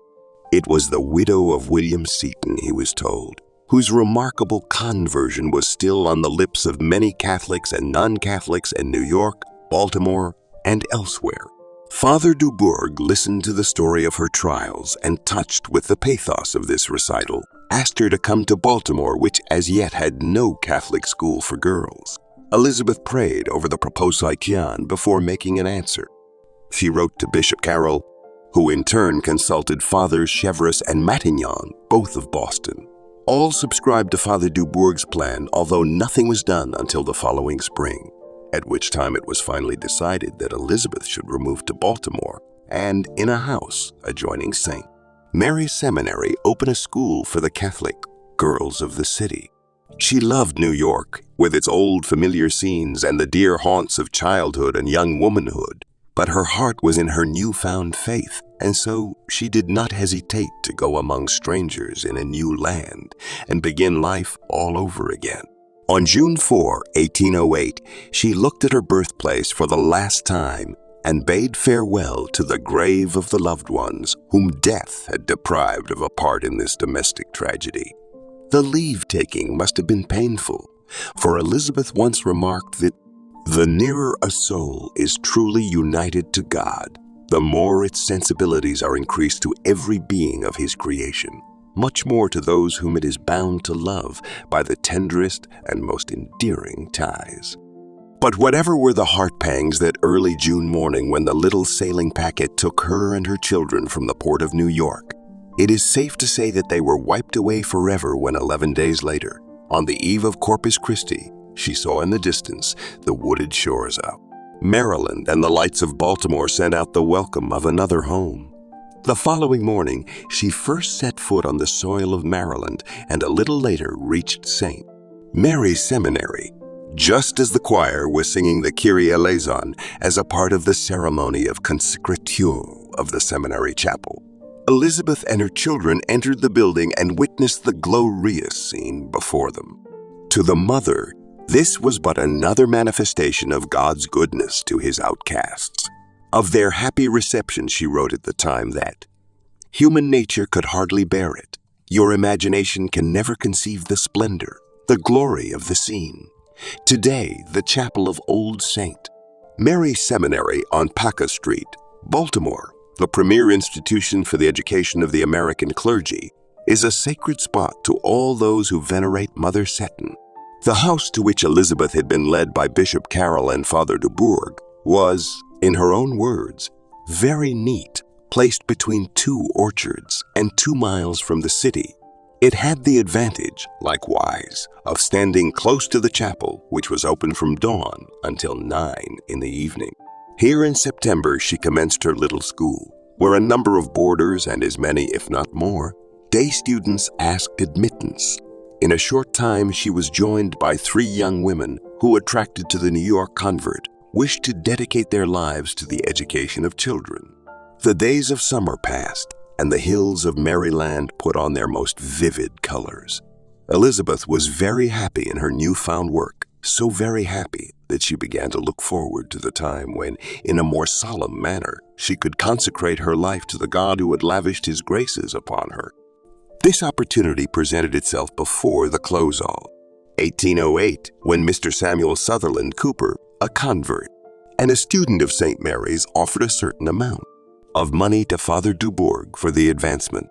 It was the widow of William Seton, he was told, whose remarkable conversion was still on the lips of many Catholics and non-Catholics in New York, Baltimore, and elsewhere. Father Dubourg listened to the story of her trials and, touched with the pathos of this recital, asked her to come to Baltimore, which as yet had no Catholic school for girls. Elizabeth prayed over the proposition before making an answer. She wrote to Bishop Carroll, who in turn consulted Fathers Chevreuse and Matignon, both of Boston. All subscribed to Father Dubourg's plan, although nothing was done until the following spring, at which time it was finally decided that Elizabeth should remove to Baltimore and, in a house adjoining St. Mary's Seminary, open a school for the Catholic girls of the city. She loved New York, with its old familiar scenes and the dear haunts of childhood and young womanhood, but her heart was in her newfound faith, and so she did not hesitate to go among strangers in a new land and begin life all over again. On June 4, 1808, she looked at her birthplace for the last time and bade farewell to the grave of the loved ones whom death had deprived of a part in this domestic tragedy. The leave-taking must have been painful, for Elizabeth once remarked that the nearer a soul is truly united to God, the more its sensibilities are increased to every being of His creation, much more to those whom it is bound to love by the tenderest and most endearing ties. But whatever were the heart pangs that early June morning when the little sailing packet took her and her children from the port of New York, it is safe to say that they were wiped away forever when 11 days later, on the eve of Corpus Christi, she saw in the distance the wooded shores of Maryland, and the lights of Baltimore sent out the welcome of another home. The following morning, she first set foot on the soil of Maryland and a little later reached St. Mary's Seminary, just as the choir was singing the Kyrie eleison as a part of the ceremony of consecration of the seminary chapel. Elizabeth and her children entered the building and witnessed the glorious scene before them. To the mother, this was but another manifestation of God's goodness to His outcasts. Of their happy reception, she wrote at the time that, "Human nature could hardly bear it. Your imagination can never conceive the splendor, the glory of the scene. Today, the chapel of Old St. Mary's Seminary on Paca Street, Baltimore, the premier institution for the education of the American clergy, is a sacred spot to all those who venerate Mother Seton." The house to which Elizabeth had been led by Bishop Carroll and Father Dubourg was, in her own words, very neat, placed between two orchards and 2 miles from the city. It had the advantage, likewise, of standing close to the chapel, which was open from dawn until 9 in the evening. Here in September she commenced her little school, where a number of boarders and as many, if not more, day students asked admittance. In a short time she was joined by 3 young women who, attracted to the New York convert, wished to dedicate their lives to the education of children. The days of summer passed, and the hills of Maryland put on their most vivid colors. Elizabeth was very happy in her newfound work, so very happy that she began to look forward to the time when, in a more solemn manner, she could consecrate her life to the God who had lavished His graces upon her. This opportunity presented itself before the close-all. 1808, when Mr. Samuel Sutherland Cooper, a convert and a student of St. Mary's, offered a certain amount of money to Father Dubourg for the advancement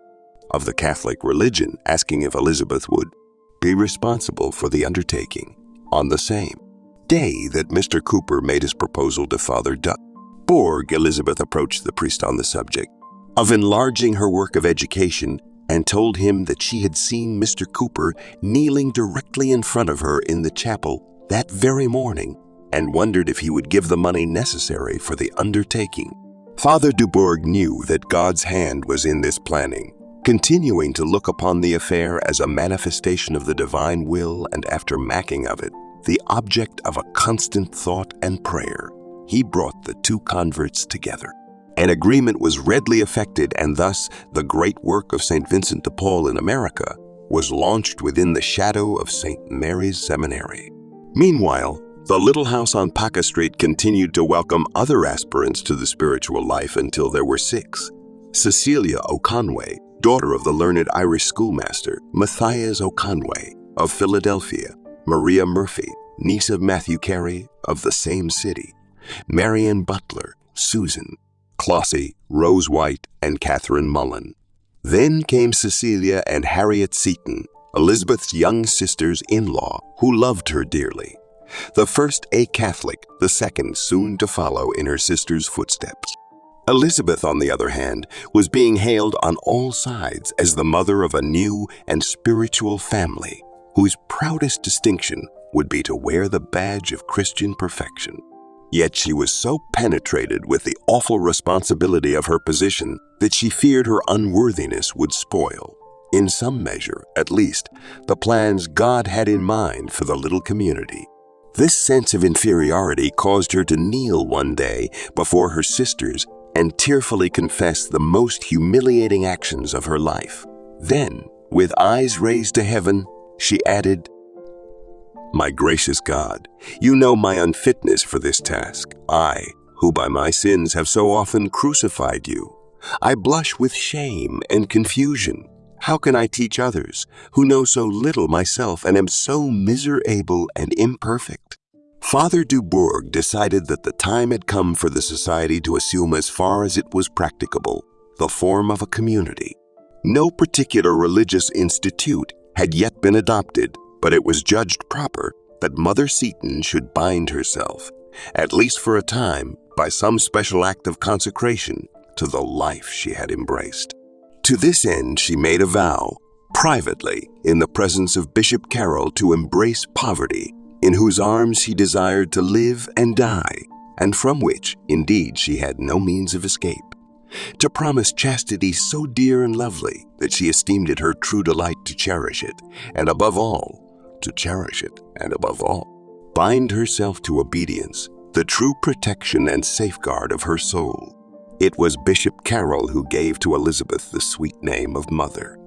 of the Catholic religion, asking if Elizabeth would be responsible for the undertaking. On the same day that Mr. Cooper made his proposal to Father Dubourg, Elizabeth approached the priest on the subject of enlarging her work of education and told him that she had seen Mr. Cooper kneeling directly in front of her in the chapel that very morning and wondered if he would give the money necessary for the undertaking. Father Dubourg knew that God's hand was in this planning, continuing to look upon the affair as a manifestation of the divine will, and after making of it the object of a constant thought and prayer, he brought the two converts together. An agreement was readily effected, and thus the great work of St. Vincent de Paul in America was launched within the shadow of St. Mary's Seminary. Meanwhile, the little house on Paca Street continued to welcome other aspirants to the spiritual life until there were 6. Cecilia O'Conway, daughter of the learned Irish schoolmaster Matthias O'Conway of Philadelphia; Maria Murphy, niece of Matthew Carey of the same city; Marian Butler, Susan, Clossie, Rose White, and Catherine Mullen. Then came Cecilia and Harriet Seton, Elizabeth's young sisters-in-law, who loved her dearly. The first a Catholic, the second soon to follow in her sister's footsteps. Elizabeth, on the other hand, was being hailed on all sides as the mother of a new and spiritual family, whose proudest distinction would be to wear the badge of Christian perfection. Yet she was so penetrated with the awful responsibility of her position that she feared her unworthiness would spoil, in some measure at least, the plans God had in mind for the little community. This sense of inferiority caused her to kneel one day before her sisters and tearfully confess the most humiliating actions of her life. Then, with eyes raised to heaven, she added, "My gracious God, you know my unfitness for this task. I, who by my sins have so often crucified you. I blush with shame and confusion. How can I teach others, who know so little myself and am so miserable and imperfect?" Father Dubourg decided that the time had come for the society to assume, as far as it was practicable, the form of a community. No particular religious institute had yet been adopted, but it was judged proper that Mother Seton should bind herself, at least for a time, by some special act of consecration to the life she had embraced. To this end, she made a vow, privately, in the presence of Bishop Carroll, to embrace poverty, in whose arms she desired to live and die, and from which, indeed, she had no means of escape; to promise chastity so dear and lovely that she esteemed it her true delight to cherish it, and above all, bind herself to obedience, the true protection and safeguard of her soul. It was Bishop Carroll who gave to Elizabeth the sweet name of Mother.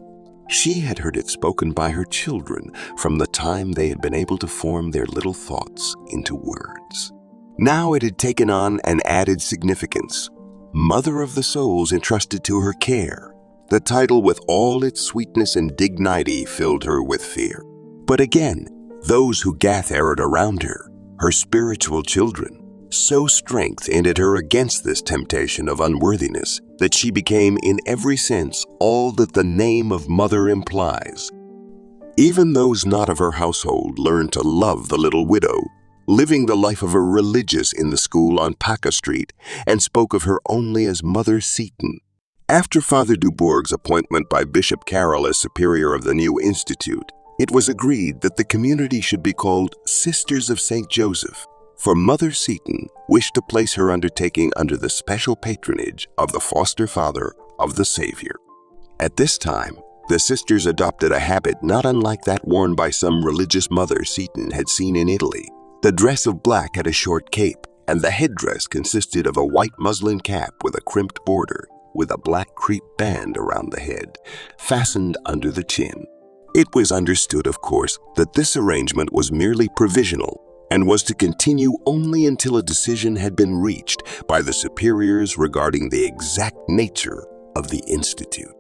She had heard it spoken by her children from the time they had been able to form their little thoughts into words. Now it had taken on an added significance. Mother of the souls entrusted to her care. The title, with all its sweetness and dignity, filled her with fear. But again, those who gathered around her spiritual children, so strengthened her against this temptation of unworthiness that she became in every sense all that the name of mother implies. Even those not of her household learned to love the little widow, living the life of a religious in the school on Paca Street, and spoke of her only as Mother Seton. After Father Dubourg's appointment by Bishop Carroll as superior of the new institute, it was agreed that the community should be called Sisters of St. Joseph, for Mother Seton wished to place her undertaking under the special patronage of the foster father of the Savior. At this time, the sisters adopted a habit not unlike that worn by some religious mother Seton had seen in Italy. The dress of black had a short cape, and the headdress consisted of a white muslin cap with a crimped border, with a black crepe band around the head, fastened under the chin. It was understood, of course, that this arrangement was merely provisional and was to continue only until a decision had been reached by the superiors regarding the exact nature of the institute.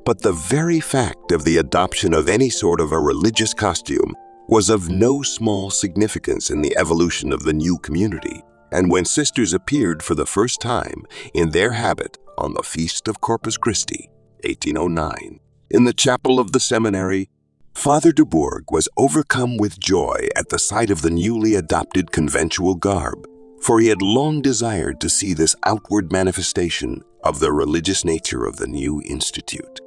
But the very fact of the adoption of any sort of a religious costume was of no small significance in the evolution of the new community, and when sisters appeared for the first time in their habit on the Feast of Corpus Christi, 1809, in the chapel of the seminary, Father Dubourg was overcome with joy at the sight of the newly adopted conventual garb, for he had long desired to see this outward manifestation of the religious nature of the new institute.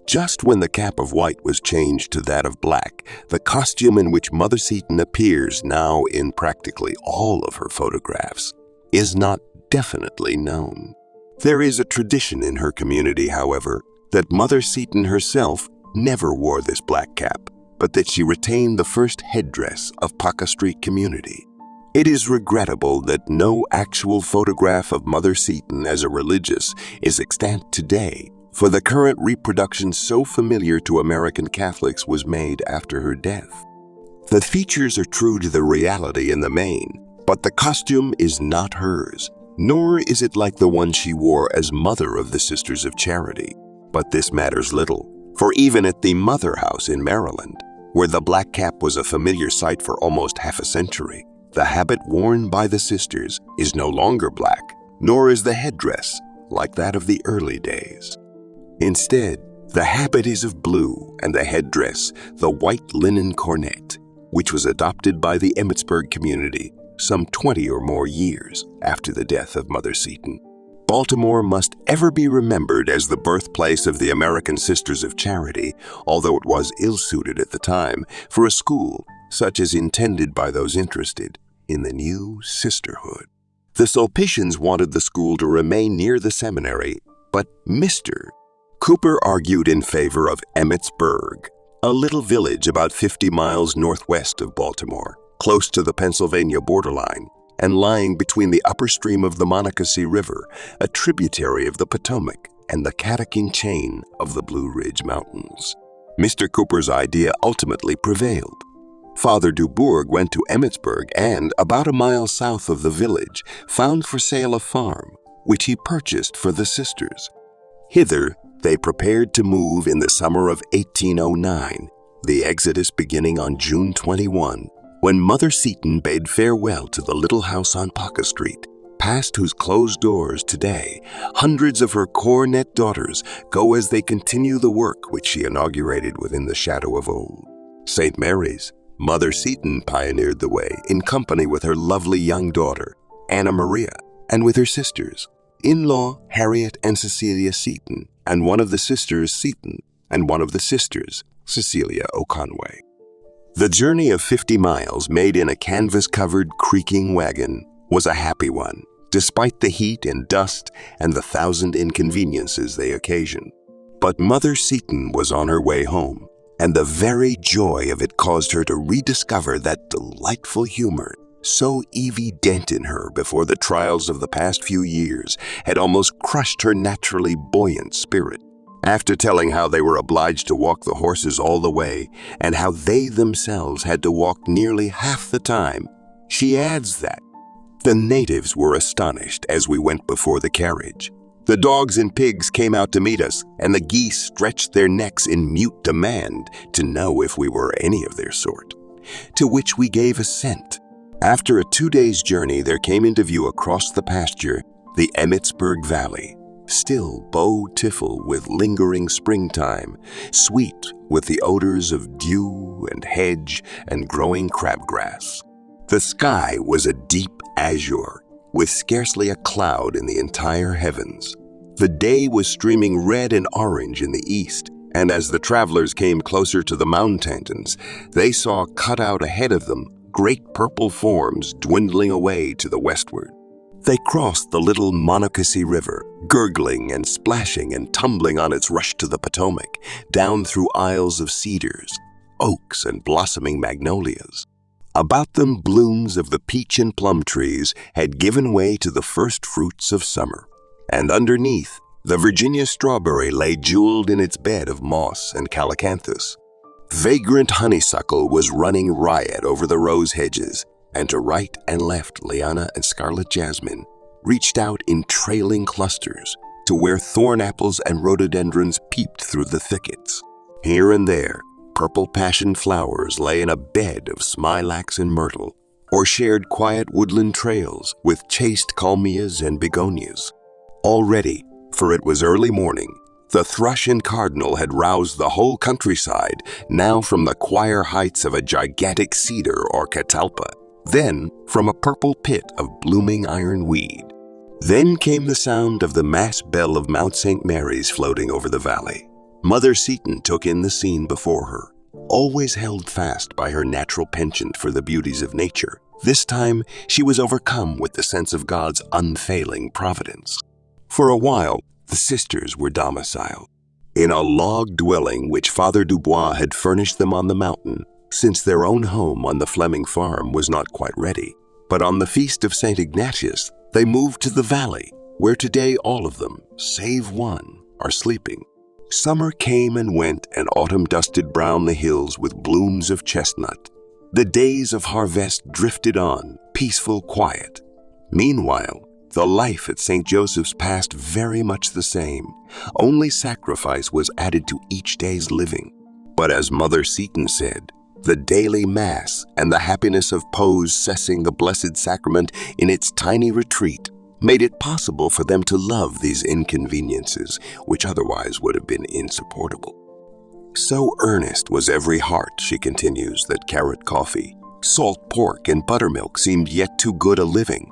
Just when the cap of white was changed to that of black, the costume in which Mother Seton appears now in practically all of her photographs is not definitely known. There is a tradition in her community, however, that Mother Seton herself never wore this black cap, but that she retained the first headdress of Paca Street community. It is regrettable that no actual photograph of Mother Seton as a religious is extant today, for the current reproduction so familiar to American Catholics was made after her death. The features are true to the reality in the main, but the costume is not hers, nor is it like the one she wore as Mother of the Sisters of Charity. But this matters little, for even at the Mother House in Maryland, where the black cap was a familiar sight for almost half a century, the habit worn by the sisters is no longer black, nor is the headdress like that of the early days. Instead, the habit is of blue and the headdress the white linen cornet, which was adopted by the Emmitsburg community some 20 or more years after the death of Mother Seton. Baltimore must ever be remembered as the birthplace of the American Sisters of Charity, although it was ill-suited at the time for a school such as intended by those interested in the new sisterhood. The Sulpicians wanted the school to remain near the seminary, but Mr. Cooper argued in favor of Emmitsburg, a little village about 50 miles northwest of Baltimore, close to the Pennsylvania borderline, and lying between the upper stream of the Monocacy River, a tributary of the Potomac, and the Catocking chain of the Blue Ridge Mountains. Mr. Cooper's idea ultimately prevailed. Father Dubourg went to Emmitsburg and, about a mile south of the village, found for sale a farm, which he purchased for the sisters. Hither they prepared to move in the summer of 1809, the exodus beginning on June 21, when Mother Seton bade farewell to the little house on Paca Street, past whose closed doors today hundreds of her cornet daughters go as they continue the work which she inaugurated within the shadow of old. St. Mary's, Mother Seton pioneered the way in company with her lovely young daughter, Anna Maria, and with her sisters, in-law Harriet and Cecilia Seton, and one of the sisters, Seton, and one of the sisters, Cecilia O'Conway. The journey of 50 miles made in a canvas-covered creaking wagon was a happy one, despite the heat and dust and the 1,000 inconveniences they occasioned. But Mother Seton was on her way home, and the very joy of it caused her to rediscover that delightful humor so evident in her before the trials of the past few years had almost crushed her naturally buoyant spirit. After telling how they were obliged to walk the horses all the way, and how they themselves had to walk nearly half the time, she adds that the natives were astonished as we went before the carriage. The dogs and pigs came out to meet us, and the geese stretched their necks in mute demand to know if we were any of their sort, to which we gave assent. After a 2 days' journey, there came into view across the pasture the Emmitsburg Valley, still bountiful with lingering springtime, sweet with the odors of dew and hedge and growing crabgrass. The sky was a deep azure, with scarcely a cloud in the entire heavens. The day was streaming red and orange in the east, and as the travelers came closer to the mountains, they saw cut out ahead of them great purple forms dwindling away to the westward. They crossed the little Monocacy River, gurgling and splashing and tumbling on its rush to the Potomac, down through aisles of cedars, oaks, and blossoming magnolias. About them blooms of the peach and plum trees had given way to the first fruits of summer, and underneath, the Virginia strawberry lay jeweled in its bed of moss and calycanthus. Vagrant honeysuckle was running riot over the rose hedges, and to right and left liana and scarlet jasmine reached out in trailing clusters to where thorn apples and rhododendrons peeped through the thickets. Here and there, purple passion flowers lay in a bed of smilax and myrtle, or shared quiet woodland trails with chaste kalmias and begonias. Already, for it was early morning, the thrush and cardinal had roused the whole countryside, now from the choir heights of a gigantic cedar or catalpa, then from a purple pit of blooming ironweed. Then came the sound of the mass bell of Mount St. Mary's floating over the valley. Mother Seton took in the scene before her, always held fast by her natural penchant for the beauties of nature. This time she was overcome with the sense of God's unfailing providence. For a while, the sisters were domiciled in a log dwelling which Father Dubois had furnished them on the mountain, since their own home on the Fleming farm was not quite ready. But on the feast of St. Ignatius, they moved to the valley, where today all of them, save one, are sleeping. Summer came and went, and autumn dusted brown the hills with blooms of chestnut. The days of harvest drifted on, peaceful, quiet. Meanwhile, the life at St. Joseph's passed very much the same. Only sacrifice was added to each day's living. But as Mother Seton said, the daily Mass and the happiness of possessing the Blessed Sacrament in its tiny retreat made it possible for them to love these inconveniences, which otherwise would have been insupportable. So earnest was every heart, she continues, that carrot coffee, salt pork, and buttermilk seemed yet too good a living.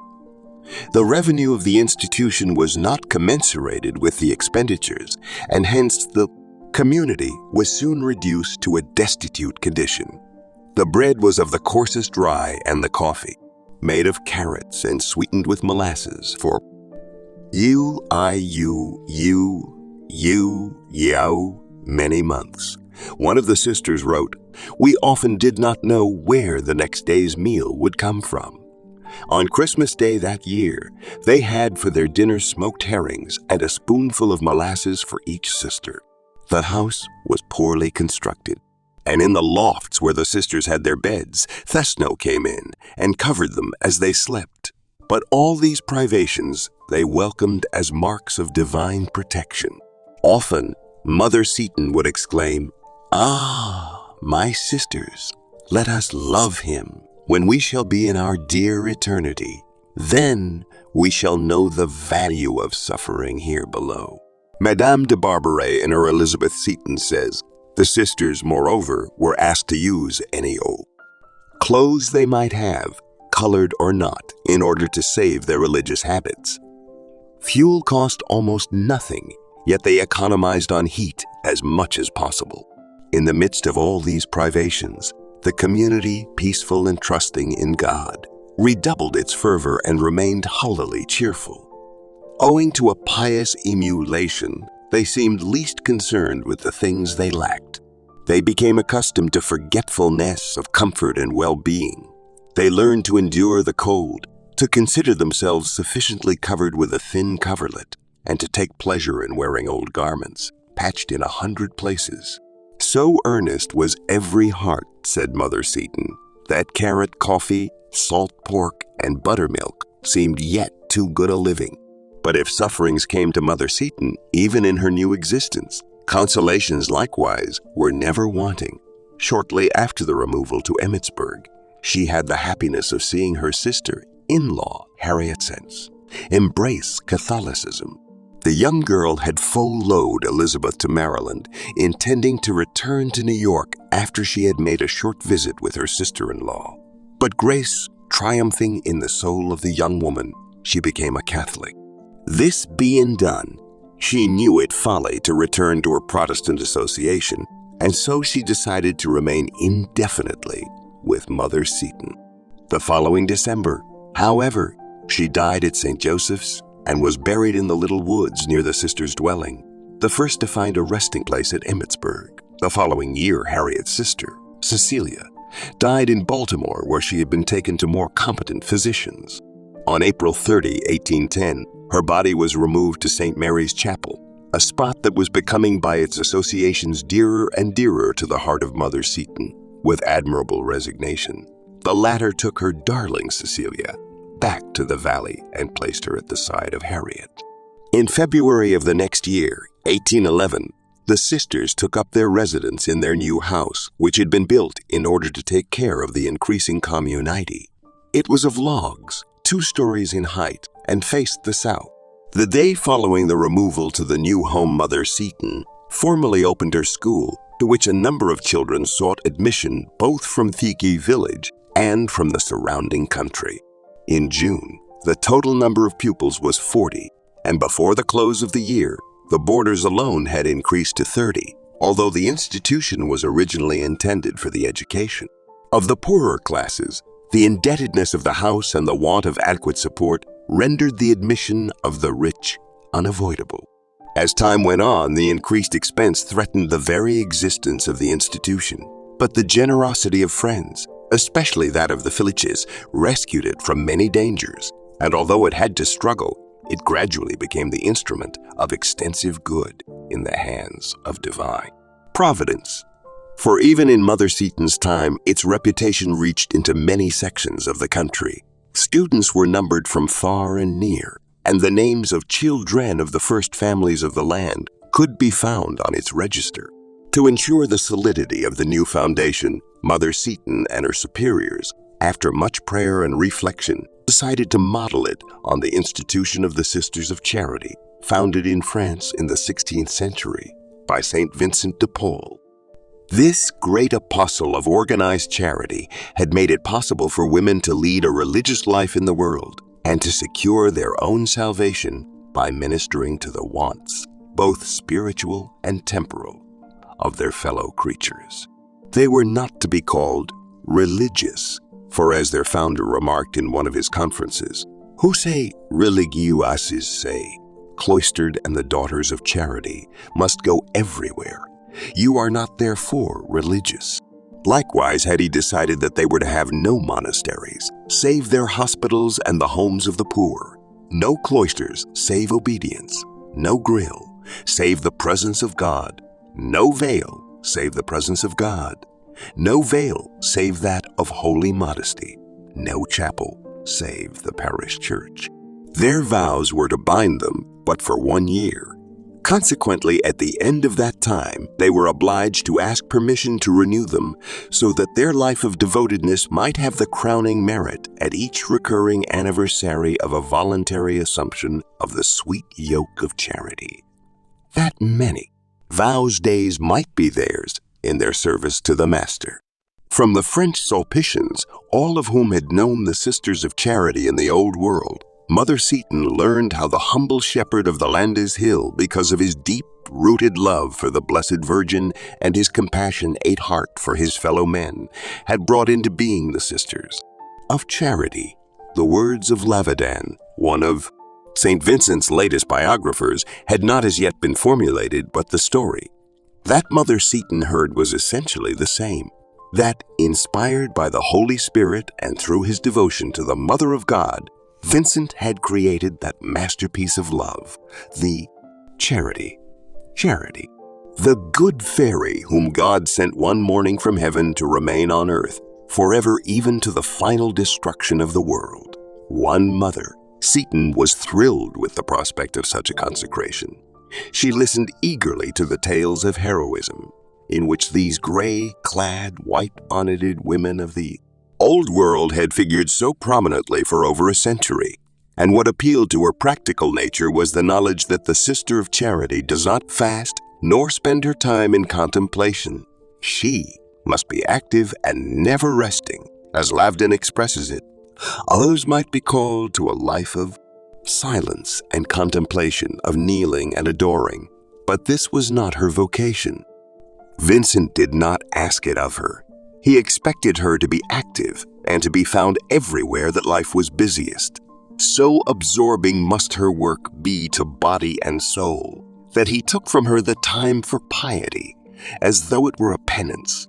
The revenue of the institution was not commensurated with the expenditures, and hence the community was soon reduced to a destitute condition. The bread was of the coarsest rye, and the coffee made of carrots and sweetened with molasses for many months. One of the sisters wrote, "We often did not know where the next day's meal would come from. On Christmas Day that year, they had for their dinner smoked herrings and a spoonful of molasses for each sister. The house was poorly constructed, and in the lofts where the sisters had their beds, Thesno came in and covered them as they slept. But all these privations they welcomed as marks of divine protection. Often, Mother Seton would exclaim, 'Ah, my sisters, let us love him. When we shall be in our dear eternity, then we shall know the value of suffering here below.'" Madame de Barbaret in her Elizabeth Seton says, the sisters, moreover, were asked to use any old clothes they might have, colored or not, in order to save their religious habits. Fuel cost almost nothing, yet they economized on heat as much as possible. In the midst of all these privations, the community, peaceful and trusting in God, redoubled its fervor and remained hollowly cheerful. Owing to a pious emulation, they seemed least concerned with the things they lacked. They became accustomed to forgetfulness of comfort and well-being. They learned to endure the cold, to consider themselves sufficiently covered with a thin coverlet, and to take pleasure in wearing old garments, patched in 100 places. So earnest was every heart, said Mother Seton, that carrot coffee, salt pork, and buttermilk seemed yet too good a living. But if sufferings came to Mother Seton, even in her new existence, consolations likewise were never wanting. Shortly after the removal to Emmitsburg, she had the happiness of seeing her sister-in-law, Harriet Sense, embrace Catholicism. The young girl had full-load Elizabeth to Maryland, intending to return to New York after she had made a short visit with her sister-in-law. But grace triumphing in the soul of the young woman, she became a Catholic. This being done, she knew it folly to return to her Protestant association, and so she decided to remain indefinitely with Mother Seton. The following December, however, she died at St. Joseph's and was buried in the little woods near the sisters' dwelling, the first to find a resting place at Emmitsburg. The following year, Harriet's sister, Cecilia, died in Baltimore, where she had been taken to more competent physicians. On April 30, 1810, her body was removed to St. Mary's Chapel, a spot that was becoming by its associations dearer and dearer to the heart of Mother Seton. With admirable resignation, the latter took her darling Cecilia back to the valley and placed her at the side of Harriet. In February of the next year, 1811, the sisters took up their residence in their new house, which had been built in order to take care of the increasing community. It was of logs, 2 stories in height, and faced the south. The day following the removal to the new home, Mother Seton formally opened her school, to which a number of children sought admission both from Thiki village and from the surrounding country. In June, the total number of pupils was 40, and before the close of the year, the boarders alone had increased to 30, although the institution was originally intended for the education of the poorer classes. The indebtedness of the house and the want of adequate support rendered the admission of the rich unavoidable. As time went on, the increased expense threatened the very existence of the institution, but the generosity of friends, especially that of the villages, rescued it from many dangers, and although it had to struggle, it gradually became the instrument of extensive good in the hands of divine providence. For even in Mother Seton's time, its reputation reached into many sections of the country. Students were numbered from far and near, and the names of children of the first families of the land could be found on its register. To ensure the solidity of the new foundation, Mother Seton and her superiors, after much prayer and reflection, decided to model it on the institution of the Sisters of Charity, founded in France in the 16th century by Saint Vincent de Paul. This great apostle of organized charity had made it possible for women to lead a religious life in the world and to secure their own salvation by ministering to the wants, both spiritual and temporal, of their fellow creatures. They were not to be called religious, for as their founder remarked in one of his conferences, "Who say religieuses say, cloistered and the daughters of charity must go everywhere. You are not therefore religious." Likewise had he decided that they were to have no monasteries, save their hospitals and the homes of the poor, no cloisters, save obedience, no grill, save the presence of God, no veil, save the presence of God, no veil, save that of holy modesty, no chapel, save the parish church. Their vows were to bind them but for 1 year. Consequently, at the end of that time, they were obliged to ask permission to renew them so that their life of devotedness might have the crowning merit at each recurring anniversary of a voluntary assumption of the sweet yoke of charity. That many vows days might be theirs in their service to the Master. From the French Sulpicians, all of whom had known the Sisters of Charity in the Old World, Mother Seton learned how the humble shepherd of the Landes Hill, because of his deep-rooted love for the Blessed Virgin and his compassionate heart for his fellow men, had brought into being the Sisters of Charity. The words of Lavedan, one of St. Vincent's latest biographers, had not as yet been formulated, but the story that Mother Seton heard was essentially the same, that, inspired by the Holy Spirit and through his devotion to the Mother of God, Vincent had created that masterpiece of love, the Charity, the good fairy whom God sent one morning from heaven to remain on earth, forever even to the final destruction of the world. One mother, Seton was thrilled with the prospect of such a consecration. She listened eagerly to the tales of heroism, in which these gray-clad, white-bonneted women of the Old World had figured so prominently for over a century, and what appealed to her practical nature was the knowledge that the Sister of Charity does not fast nor spend her time in contemplation. She must be active and never resting, as Lavedan expresses it. Others might be called to a life of silence and contemplation, of kneeling and adoring, but this was not her vocation. Vincent did not ask it of her. He expected her to be active and to be found everywhere that life was busiest. So absorbing must her work be to body and soul that he took from her the time for piety, as though it were a penance.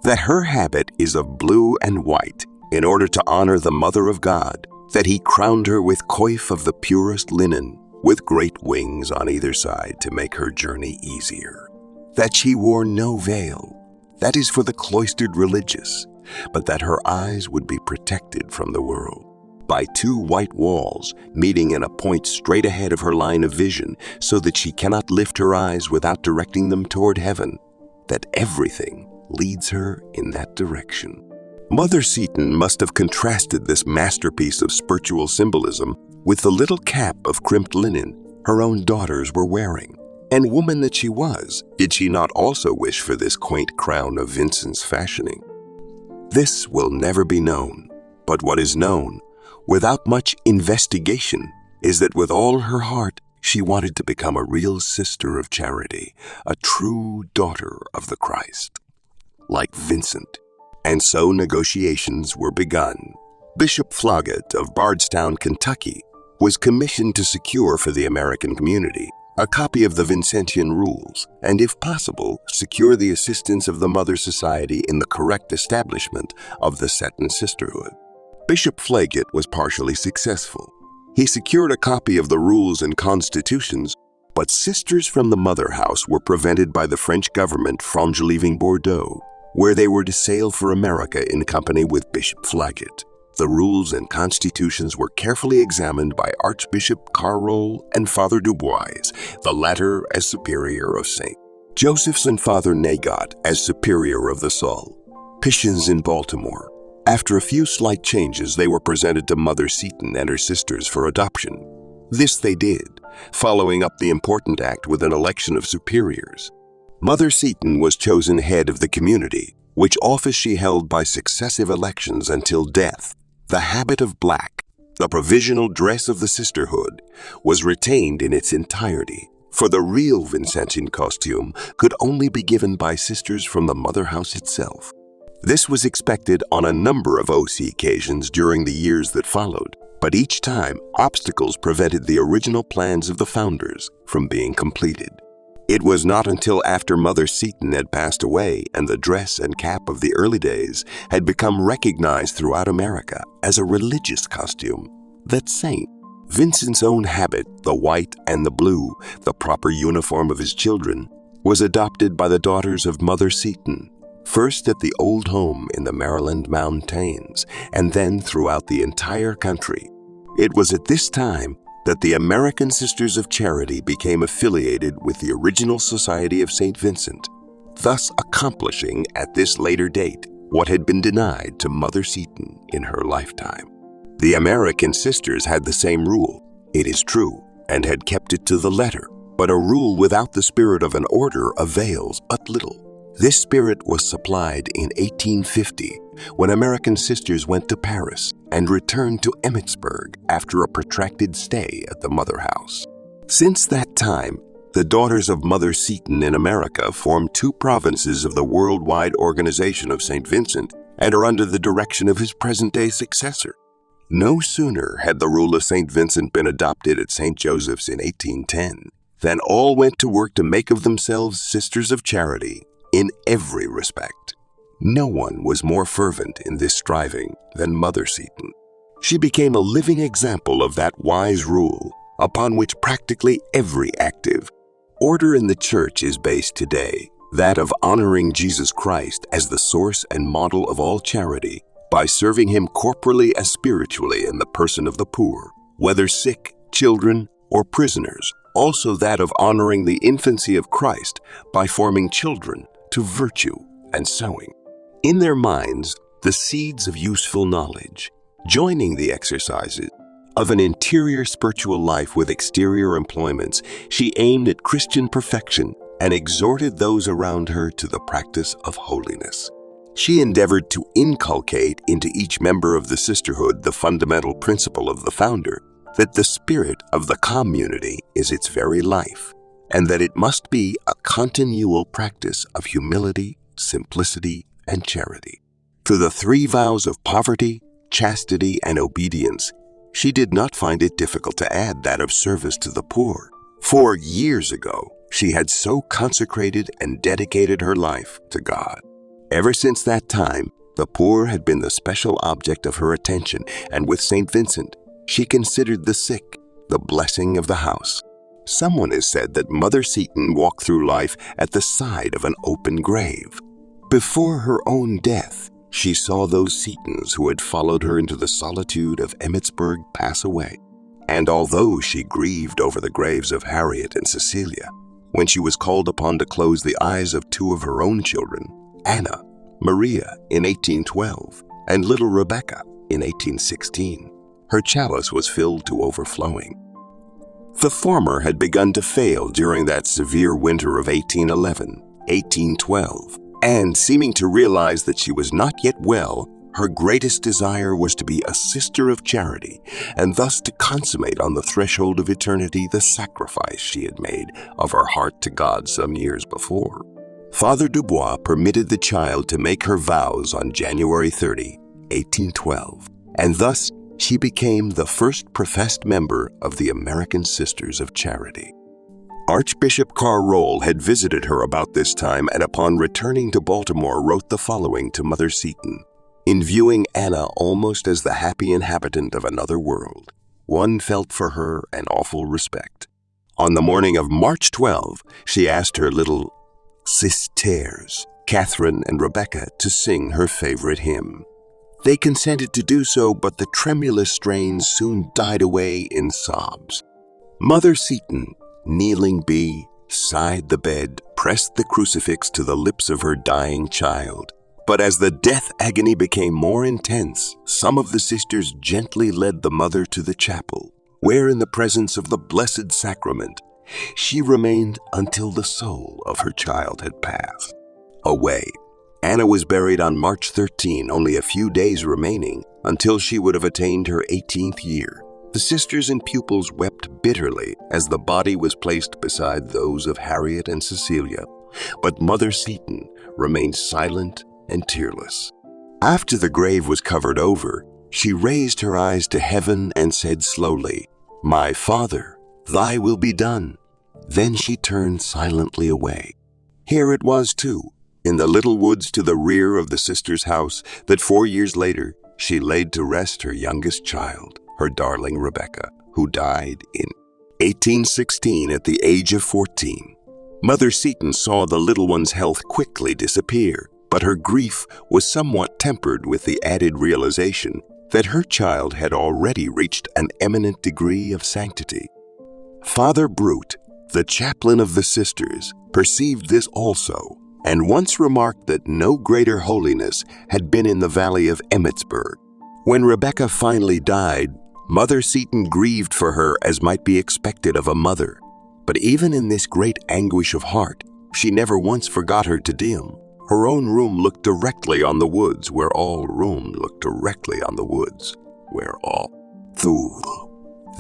That her habit is of blue and white, in order to honor the Mother of God, that he crowned her with coif of the purest linen, with great wings on either side to make her journey easier. That she wore no veil, that is for the cloistered religious, but that her eyes would be protected from the world by two white walls, meeting in a point straight ahead of her line of vision so that she cannot lift her eyes without directing them toward heaven, that everything leads her in that direction. Mother Seton must have contrasted this masterpiece of spiritual symbolism with the little cap of crimped linen her own daughters were wearing. And woman that she was, did she not also wish for this quaint crown of Vincent's fashioning? This will never be known, but what is known, without much investigation, is that with all her heart she wanted to become a real sister of charity, a true daughter of the Christ, like Vincent. And so negotiations were begun. Bishop Floggett of Bardstown, Kentucky, was commissioned to secure for the American community a copy of the Vincentian rules, and if possible, secure the assistance of the Mother Society in the correct establishment of the Seton sisterhood. Bishop Floggett was partially successful. He secured a copy of the rules and constitutions, but sisters from the Mother House were prevented by the French government from leaving Bordeaux, where they were to sail for America in company with Bishop Floggett. The rules and constitutions were carefully examined by Archbishop Carroll and Father Dubois, the latter as superior of St. Joseph's and Father Nagot as superior of the Saul Piscians in Baltimore. After a few slight changes, they were presented to Mother Seton and her sisters for adoption. This they did, following up the important act with an election of superiors. Mother Seton was chosen head of the community, which office she held by successive elections until death. The habit of black, the provisional dress of the sisterhood, was retained in its entirety, for the real Vincentian costume could only be given by sisters from the Mother House itself. This was expected on a number of OC occasions during the years that followed, but each time obstacles prevented the original plans of the founders from being completed. It was not until after Mother Seton had passed away and the dress and cap of the early days had become recognized throughout America as a religious costume that St. Vincent's own habit, the white and the blue, the proper uniform of his children, was adopted by the daughters of Mother Seton, first at the old home in the Maryland Mountains and then throughout the entire country. It was at this time that the American Sisters of Charity became affiliated with the original Society of St. Vincent, thus accomplishing at this later date what had been denied to Mother Seton in her lifetime. The American Sisters had the same rule, it is true, and had kept it to the letter, but a rule without the spirit of an order avails but little. This spirit was supplied in 1850 when American Sisters went to Paris and returned to Emmitsburg after a protracted stay at the Mother House. Since that time, the Daughters of Mother Seton in America form two provinces of the worldwide organization of St. Vincent and are under the direction of his present-day successor. No sooner had the rule of St. Vincent been adopted at St. Joseph's in 1810 than all went to work to make of themselves Sisters of Charity in every respect. No one was more fervent in this striving than Mother Seton. She became a living example of that wise rule upon which practically every active order in the Church is based today, that of honoring Jesus Christ as the source and model of all charity by serving him corporally as spiritually in the person of the poor, whether sick, children, or prisoners. Also that of honoring the infancy of Christ by forming children to virtue and sowing in their minds the seeds of useful knowledge, joining the exercises of an interior spiritual life with exterior employments. She aimed at Christian perfection and exhorted those around her to the practice of holiness. She endeavored to inculcate into each member of the sisterhood the fundamental principle of the founder, that the spirit of the community is its very life, and that it must be a continual practice of humility, simplicity, and charity. To the three vows of poverty, chastity, and obedience, she did not find it difficult to add that of service to the poor. 4 years ago, she had so consecrated and dedicated her life to God. Ever since that time, the poor had been the special object of her attention, and with St. Vincent, she considered the sick the blessing of the house. Someone has said that Mother Seton walked through life at the side of an open grave. Before her own death, she saw those Setons who had followed her into the solitude of Emmitsburg pass away. And although she grieved over the graves of Harriet and Cecilia, when she was called upon to close the eyes of two of her own children, Anna, Maria in 1812, and little Rebecca in 1816, her chalice was filled to overflowing. The former had begun to fail during that severe winter of 1811, 1812, and seeming to realize that she was not yet well, her greatest desire was to be a sister of charity, and thus to consummate on the threshold of eternity the sacrifice she had made of her heart to God some years before. Father Dubois permitted the child to make her vows on January 30, 1812, and thus she became the first professed member of the American Sisters of Charity. Archbishop Carroll had visited her about this time, and upon returning to Baltimore wrote the following to Mother Seton. In viewing Anna almost as the happy inhabitant of another world, one felt for her an awful respect. On the morning of March 12, she asked her little sisters, Catherine and Rebecca, to sing her favorite hymn. They consented to do so, but the tremulous strains soon died away in sobs. Mother Seton, kneeling beside the bed, pressed the crucifix to the lips of her dying child. But as the death agony became more intense, some of the sisters gently led the mother to the chapel, where in the presence of the Blessed Sacrament, she remained until the soul of her child had passed away. Anna was buried on March 13, only a few days remaining until she would have attained her 18th year. The sisters and pupils wept bitterly as the body was placed beside those of Harriet and Cecilia, but Mother Seton remained silent and tearless. After the grave was covered over, she raised her eyes to heaven and said slowly, "My Father, thy will be done." Then she turned silently away. Here it was, too, in the little woods to the rear of the sister's house, that 4 years later she laid to rest her youngest child, her darling Rebecca, who died in 1816 at the age of 14. Mother Seton saw the little one's health quickly disappear, but her grief was somewhat tempered with the added realization that her child had already reached an eminent degree of sanctity. Father Brute, the chaplain of the sisters, perceived this also, and once remarked that no greater holiness had been in the valley of Emmitsburg. When Rebecca finally died, Mother Seton grieved for her as might be expected of a mother. But even in this great anguish of heart, she never once forgot her te Deum. Her own room looked directly on the woods, where all room looked directly on the woods, where all through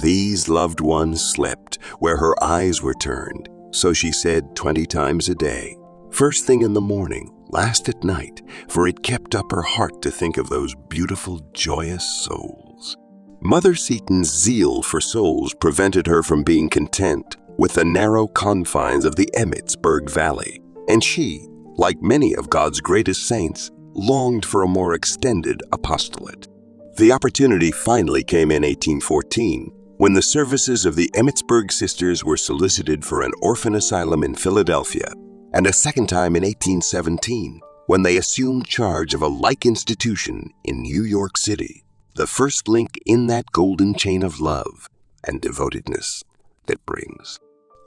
these loved ones slept, where her eyes were turned. So she said 20 times a day, first thing in the morning, last at night, for it kept up her heart to think of those beautiful, joyous souls. Mother Seton's zeal for souls prevented her from being content with the narrow confines of the Emmitsburg Valley, and she, like many of God's greatest saints, longed for a more extended apostolate. The opportunity finally came in 1814, when the services of the Emmitsburg sisters were solicited for an orphan asylum in Philadelphia, and a second time in 1817, when they assumed charge of a like institution in New York City, the first link in that golden chain of love and devotedness that brings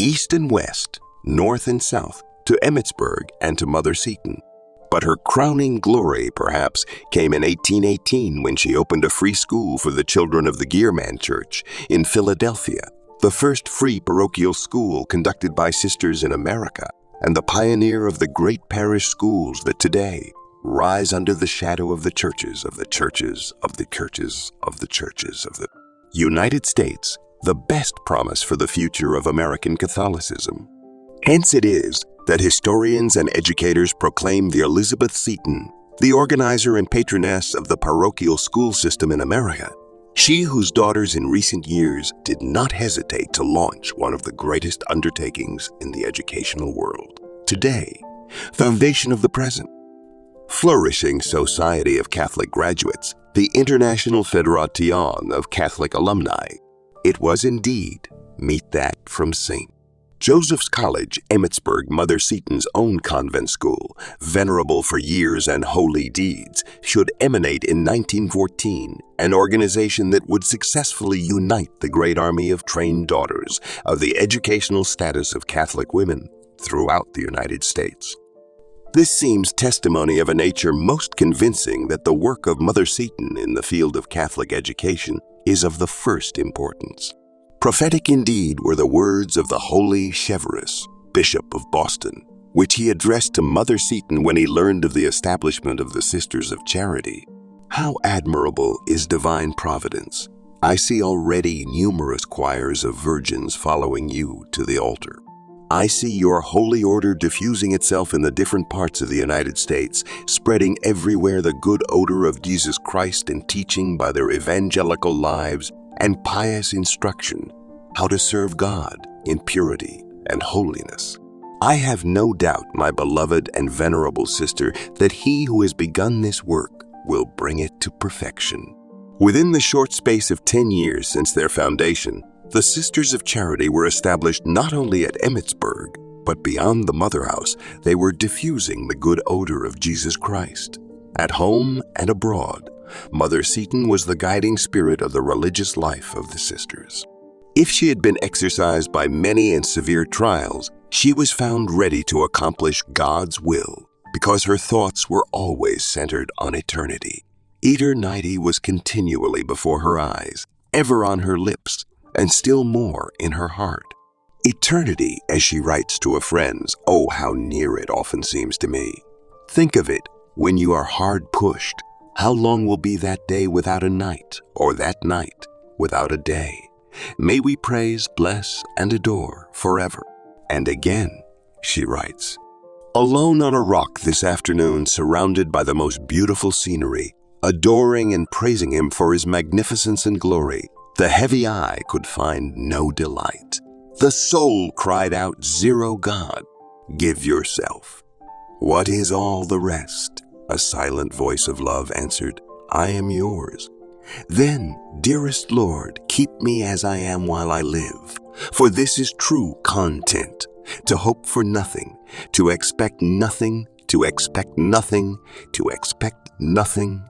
east and west, north and south, to Emmitsburg and to Mother Seton. But her crowning glory, perhaps, came in 1818 when she opened a free school for the children of the Gearman Church in Philadelphia, the first free parochial school conducted by sisters in America, and the pioneer of the great parish schools that today rise under the shadow of the churches of the churches of the churches of the churches of the United States, the best promise for the future of American Catholicism. Hence it is that historians and educators proclaim the Elizabeth Seton, the organizer and patroness of the parochial school system in America, she whose daughters in recent years did not hesitate to launch one of the greatest undertakings in the educational world. Today, foundation of the present, flourishing Society of Catholic Graduates, the International Fédération of Catholic Alumni. It was indeed, meet that from St. Joseph's College, Emmitsburg, Mother Seton's own convent school, venerable for years and holy deeds, should emanate in 1914, an organization that would successfully unite the great army of trained daughters of the educational status of Catholic women throughout the United States. This seems testimony of a nature most convincing that the work of Mother Seton in the field of Catholic education is of the first importance. Prophetic indeed were the words of the holy Cheverus, Bishop of Boston, which he addressed to Mother Seton when he learned of the establishment of the Sisters of Charity. How admirable is divine providence! I see already numerous choirs of virgins following you to the altar. I see your holy order diffusing itself in the different parts of the United States, spreading everywhere the good odor of Jesus Christ and teaching by their evangelical lives and pious instruction how to serve God in purity and holiness. I have no doubt, my beloved and venerable sister, that he who has begun this work will bring it to perfection. Within the short space of 10 years since their foundation, the Sisters of Charity were established not only at Emmitsburg, but beyond the Mother House, they were diffusing the good odor of Jesus Christ. At home and abroad, Mother Seton was the guiding spirit of the religious life of the sisters. If she had been exercised by many and severe trials, she was found ready to accomplish God's will, because her thoughts were always centered on eternity. Eternity was continually before her eyes, ever on her lips, and still more in her heart. Eternity, as she writes to a friend, oh, how near it often seems to me. Think of it when you are hard pushed. How long will be that day without a night, or that night without a day? May we praise, bless, and adore forever. And again, she writes, alone on a rock this afternoon, surrounded by the most beautiful scenery, adoring and praising him for his magnificence and glory, the heavy eye could find no delight. The soul cried out, "Zero God, give yourself. What is all the rest?" A silent voice of love answered, "I am yours." Then, dearest Lord, keep me as I am while I live, for this is true content, to hope for nothing, to expect nothing, to expect nothing, to expect nothing,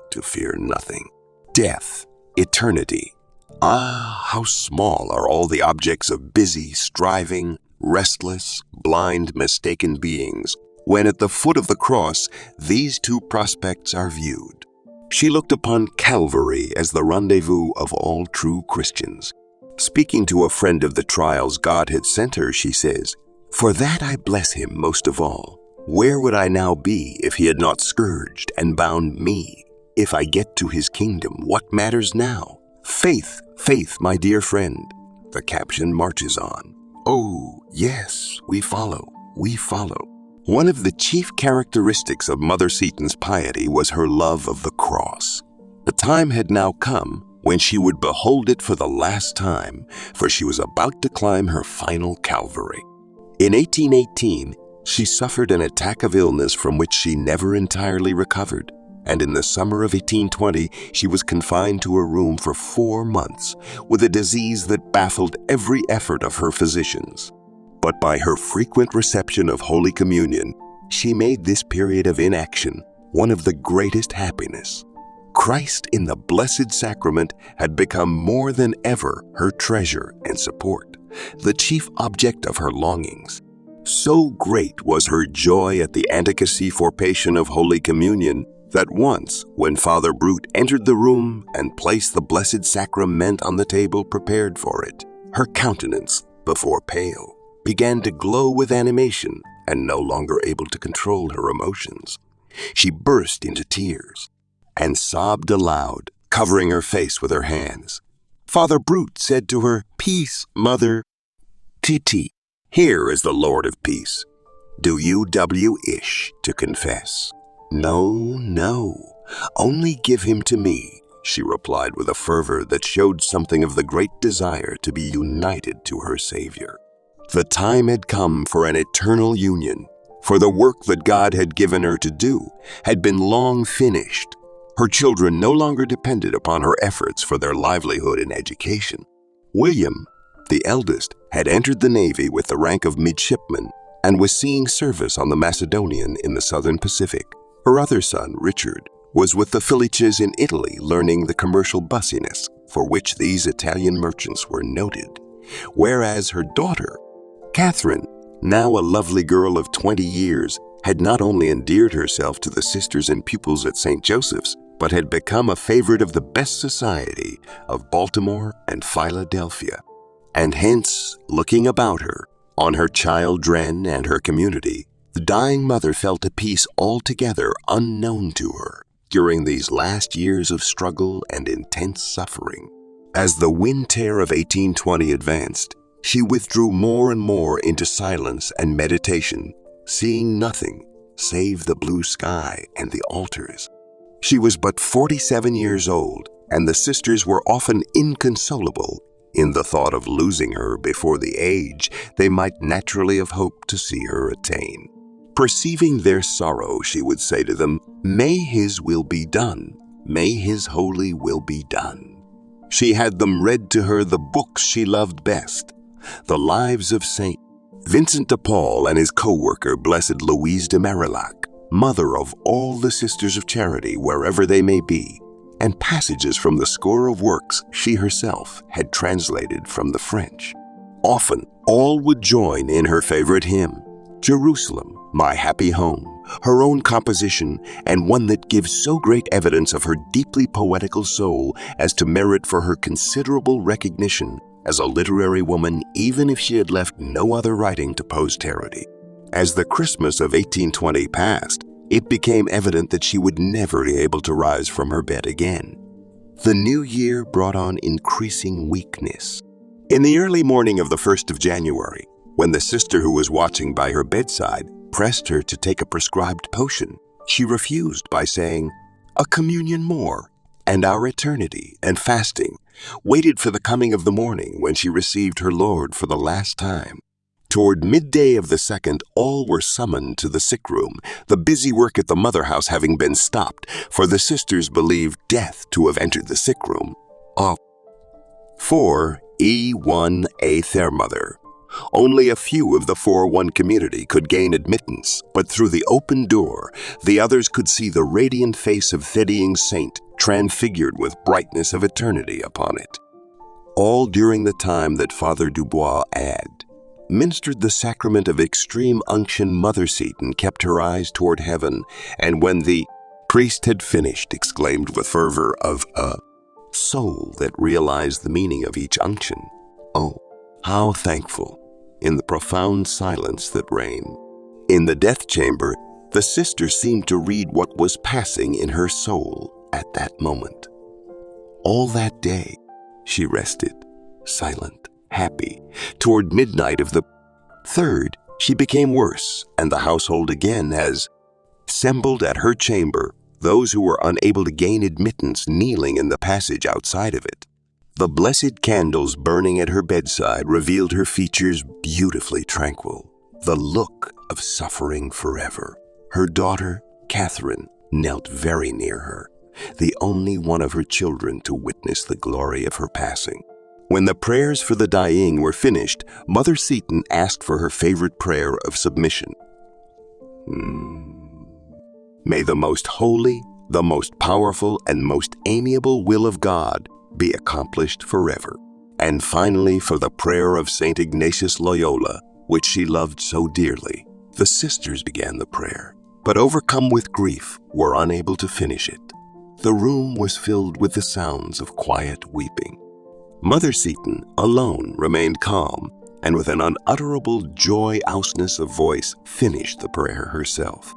to fear nothing. Death, eternity. Ah, how small are all the objects of busy, striving, restless, blind, mistaken beings, when at the foot of the cross these two prospects are viewed. She looked upon Calvary as the rendezvous of all true Christians. Speaking to a friend of the trials God had sent her, she says, "For that I bless him most of all. Where would I now be if he had not scourged and bound me? If I get to his kingdom, what matters now? Faith, faith, my dear friend." The caption marches on. Oh, yes, we follow, we follow. One of the chief characteristics of Mother Seton's piety was her love of the cross. The time had now come when she would behold it for the last time, for she was about to climb her final Calvary. In 1818, she suffered an attack of illness from which she never entirely recovered, and in the summer of 1820, she was confined to a room for 4 months with a disease that baffled every effort of her physicians. But by her frequent reception of Holy Communion, she made this period of inaction one of the greatest happiness. Christ in the Blessed Sacrament had become more than ever her treasure and support, the chief object of her longings. So great was her joy at the anticacy-formation of Holy Communion that once, when Father Brute entered the room and placed the Blessed Sacrament on the table prepared for it, her countenance, before pale, began to glow with animation, and no longer able to control her emotions, she burst into tears and sobbed aloud, covering her face with her hands. Father Brute said to her, "Peace, mother. Titi, here is the Lord of Peace. Do you wish to confess?" "No, no, only give him to me," she replied with a fervor that showed something of the great desire to be united to her Savior. The time had come for an eternal union, for the work that God had given her to do had been long finished. Her children no longer depended upon her efforts for their livelihood and education. William, The eldest had entered the Navy with the rank of midshipman and was seeing service on the Macedonian in the southern Pacific. Her other son, Richard, was with the Felices in Italy learning the commercial bussiness for which these Italian merchants were noted, whereas her daughter, Catherine, now a lovely girl of 20 years, had not only endeared herself to the sisters and pupils at St. Joseph's, but had become a favorite of the best society of Baltimore and Philadelphia. And hence, looking about her, on her children and her community, the dying mother felt a peace altogether unknown to her during these last years of struggle and intense suffering. As the winter of 1820 advanced, she withdrew more and more into silence and meditation, seeing nothing save the blue sky and the altars. She was but 47 years old, and the sisters were often inconsolable in the thought of losing her before the age they might naturally have hoped to see her attain. Perceiving their sorrow, she would say to them, "May His will be done. May His holy will be done." She had them read to her the books she loved best, the lives of St. Vincent de Paul and his co-worker, Blessed Louise de Marillac, mother of all the Sisters of Charity wherever they may be, and passages from the score of works she herself had translated from the French. Often, all would join in her favorite hymn, "Jerusalem, My Happy Home," her own composition, and one that gives so great evidence of her deeply poetical soul as to merit for her considerable recognition as a literary woman, even if she had left no other writing to posterity. As the Christmas of 1820 passed, it became evident that she would never be able to rise from her bed again. The new year brought on increasing weakness. In the early morning of the 1st of January, when the sister who was watching by her bedside pressed her to take a prescribed potion, she refused by saying, "A communion more, and our eternity and fasting," waited for the coming of the morning when she received her Lord for the last time. Toward midday of the 2nd, all were summoned to the sick room, the busy work at the mother house having been stopped, for the sisters believed death to have entered the sick room. 4E1A their mother. Only a few of the 4-1 community could gain admittance, but through the open door, the others could see the radiant face of Thedying Saint transfigured with brightness of eternity upon it. All during the time that Father Dubois administered the sacrament of extreme unction, Mother Seton kept her eyes toward heaven, and when the priest had finished, exclaimed with fervor of a soul that realized the meaning of each unction, "Oh, how thankful!" in the profound silence that reigned. In the death chamber, the sister seemed to read what was passing in her soul at that moment. All that day, she rested, silent, happy. Toward midnight of the 3rd, she became worse, and the household again has assembled at her chamber, those who were unable to gain admittance kneeling in the passage outside of it. The blessed candles burning at her bedside revealed her features beautifully tranquil, the look of suffering forever. Her daughter, Catherine, knelt very near her, the only one of her children to witness the glory of her passing. When the prayers for the dying were finished, Mother Seton asked for her favorite prayer of submission. May the most holy, the most powerful, and most amiable will of God be accomplished forever. And finally, for the prayer of St. Ignatius Loyola, which she loved so dearly, the sisters began the prayer, but overcome with grief, were unable to finish it. The room was filled with the sounds of quiet weeping. Mother Seton alone remained calm, and with an unutterable joyousness of voice finished the prayer herself.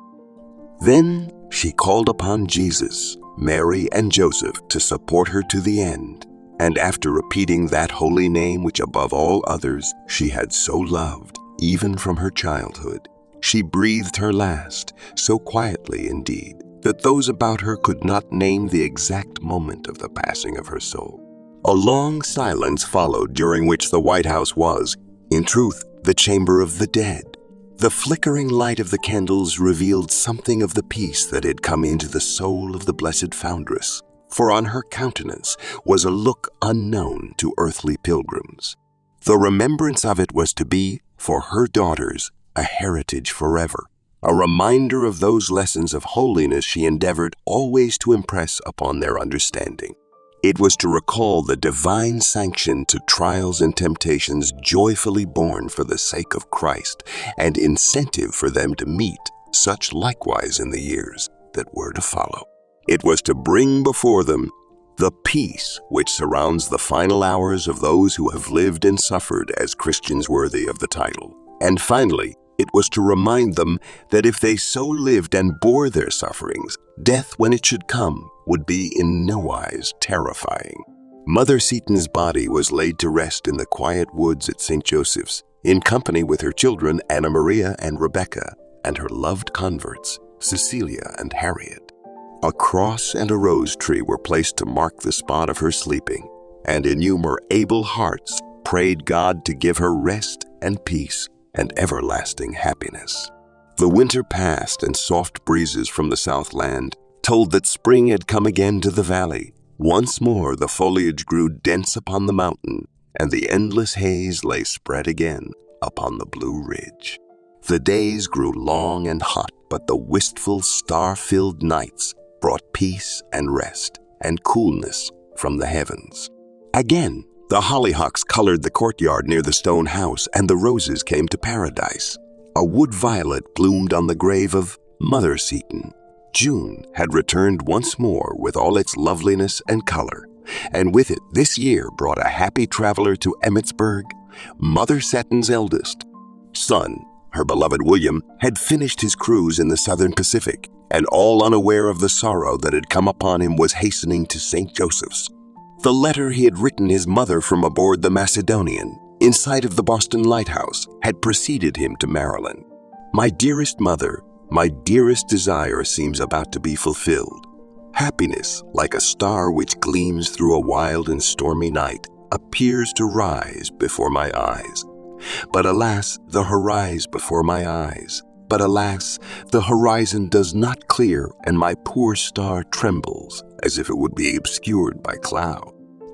Then she called upon Jesus, Mary, and Joseph to support her to the end, and after repeating that holy name which above all others she had so loved, even from her childhood, she breathed her last, so quietly indeed, that those about her could not name the exact moment of the passing of her soul. A long silence followed, during which the White House was, in truth, the chamber of the dead. The flickering light of the candles revealed something of the peace that had come into the soul of the Blessed Foundress, for on her countenance was a look unknown to earthly pilgrims. The remembrance of it was to be, for her daughters, a heritage forever, a reminder of those lessons of holiness she endeavored always to impress upon their understanding. It was to recall the divine sanction to trials and temptations joyfully borne for the sake of Christ, and incentive for them to meet such likewise in the years that were to follow. It was to bring before them the peace which surrounds the final hours of those who have lived and suffered as Christians worthy of the title. And finally, it was to remind them that if they so lived and bore their sufferings, death, when it should come, would be in no wise terrifying. Mother Seton's body was laid to rest in the quiet woods at St. Joseph's, in company with her children Anna Maria and Rebecca, and her loved converts, Cecilia and Harriet. A cross and a rose tree were placed to mark the spot of her sleeping, and innumerable hearts prayed God to give her rest and peace and everlasting happiness. The winter passed, and soft breezes from the southland told that spring had come again to the valley. Once more the foliage grew dense upon the mountain, and the endless haze lay spread again upon the blue ridge. The days grew long and hot, but the wistful, star-filled nights brought peace and rest and coolness from the heavens. Again, the hollyhocks colored the courtyard near the stone house, and the roses came to paradise. A wood violet bloomed on the grave of Mother Seton. June had returned once more with all its loveliness and color, and with it this year brought a happy traveler to Emmitsburg. Mother Seton's eldest son, her beloved William, had finished his cruise in the Southern Pacific, and all unaware of the sorrow that had come upon him was hastening to St. Joseph's. The letter he had written his mother from aboard the Macedonian, in sight of the Boston Lighthouse, had preceded him to Maryland. My dearest mother, my dearest desire seems about to be fulfilled. Happiness, like a star which gleams through a wild and stormy night, appears to rise before my eyes. But alas, the horizon before my eyes. But alas, the horizon does not clear, and my poor star trembles as if it would be obscured by cloud.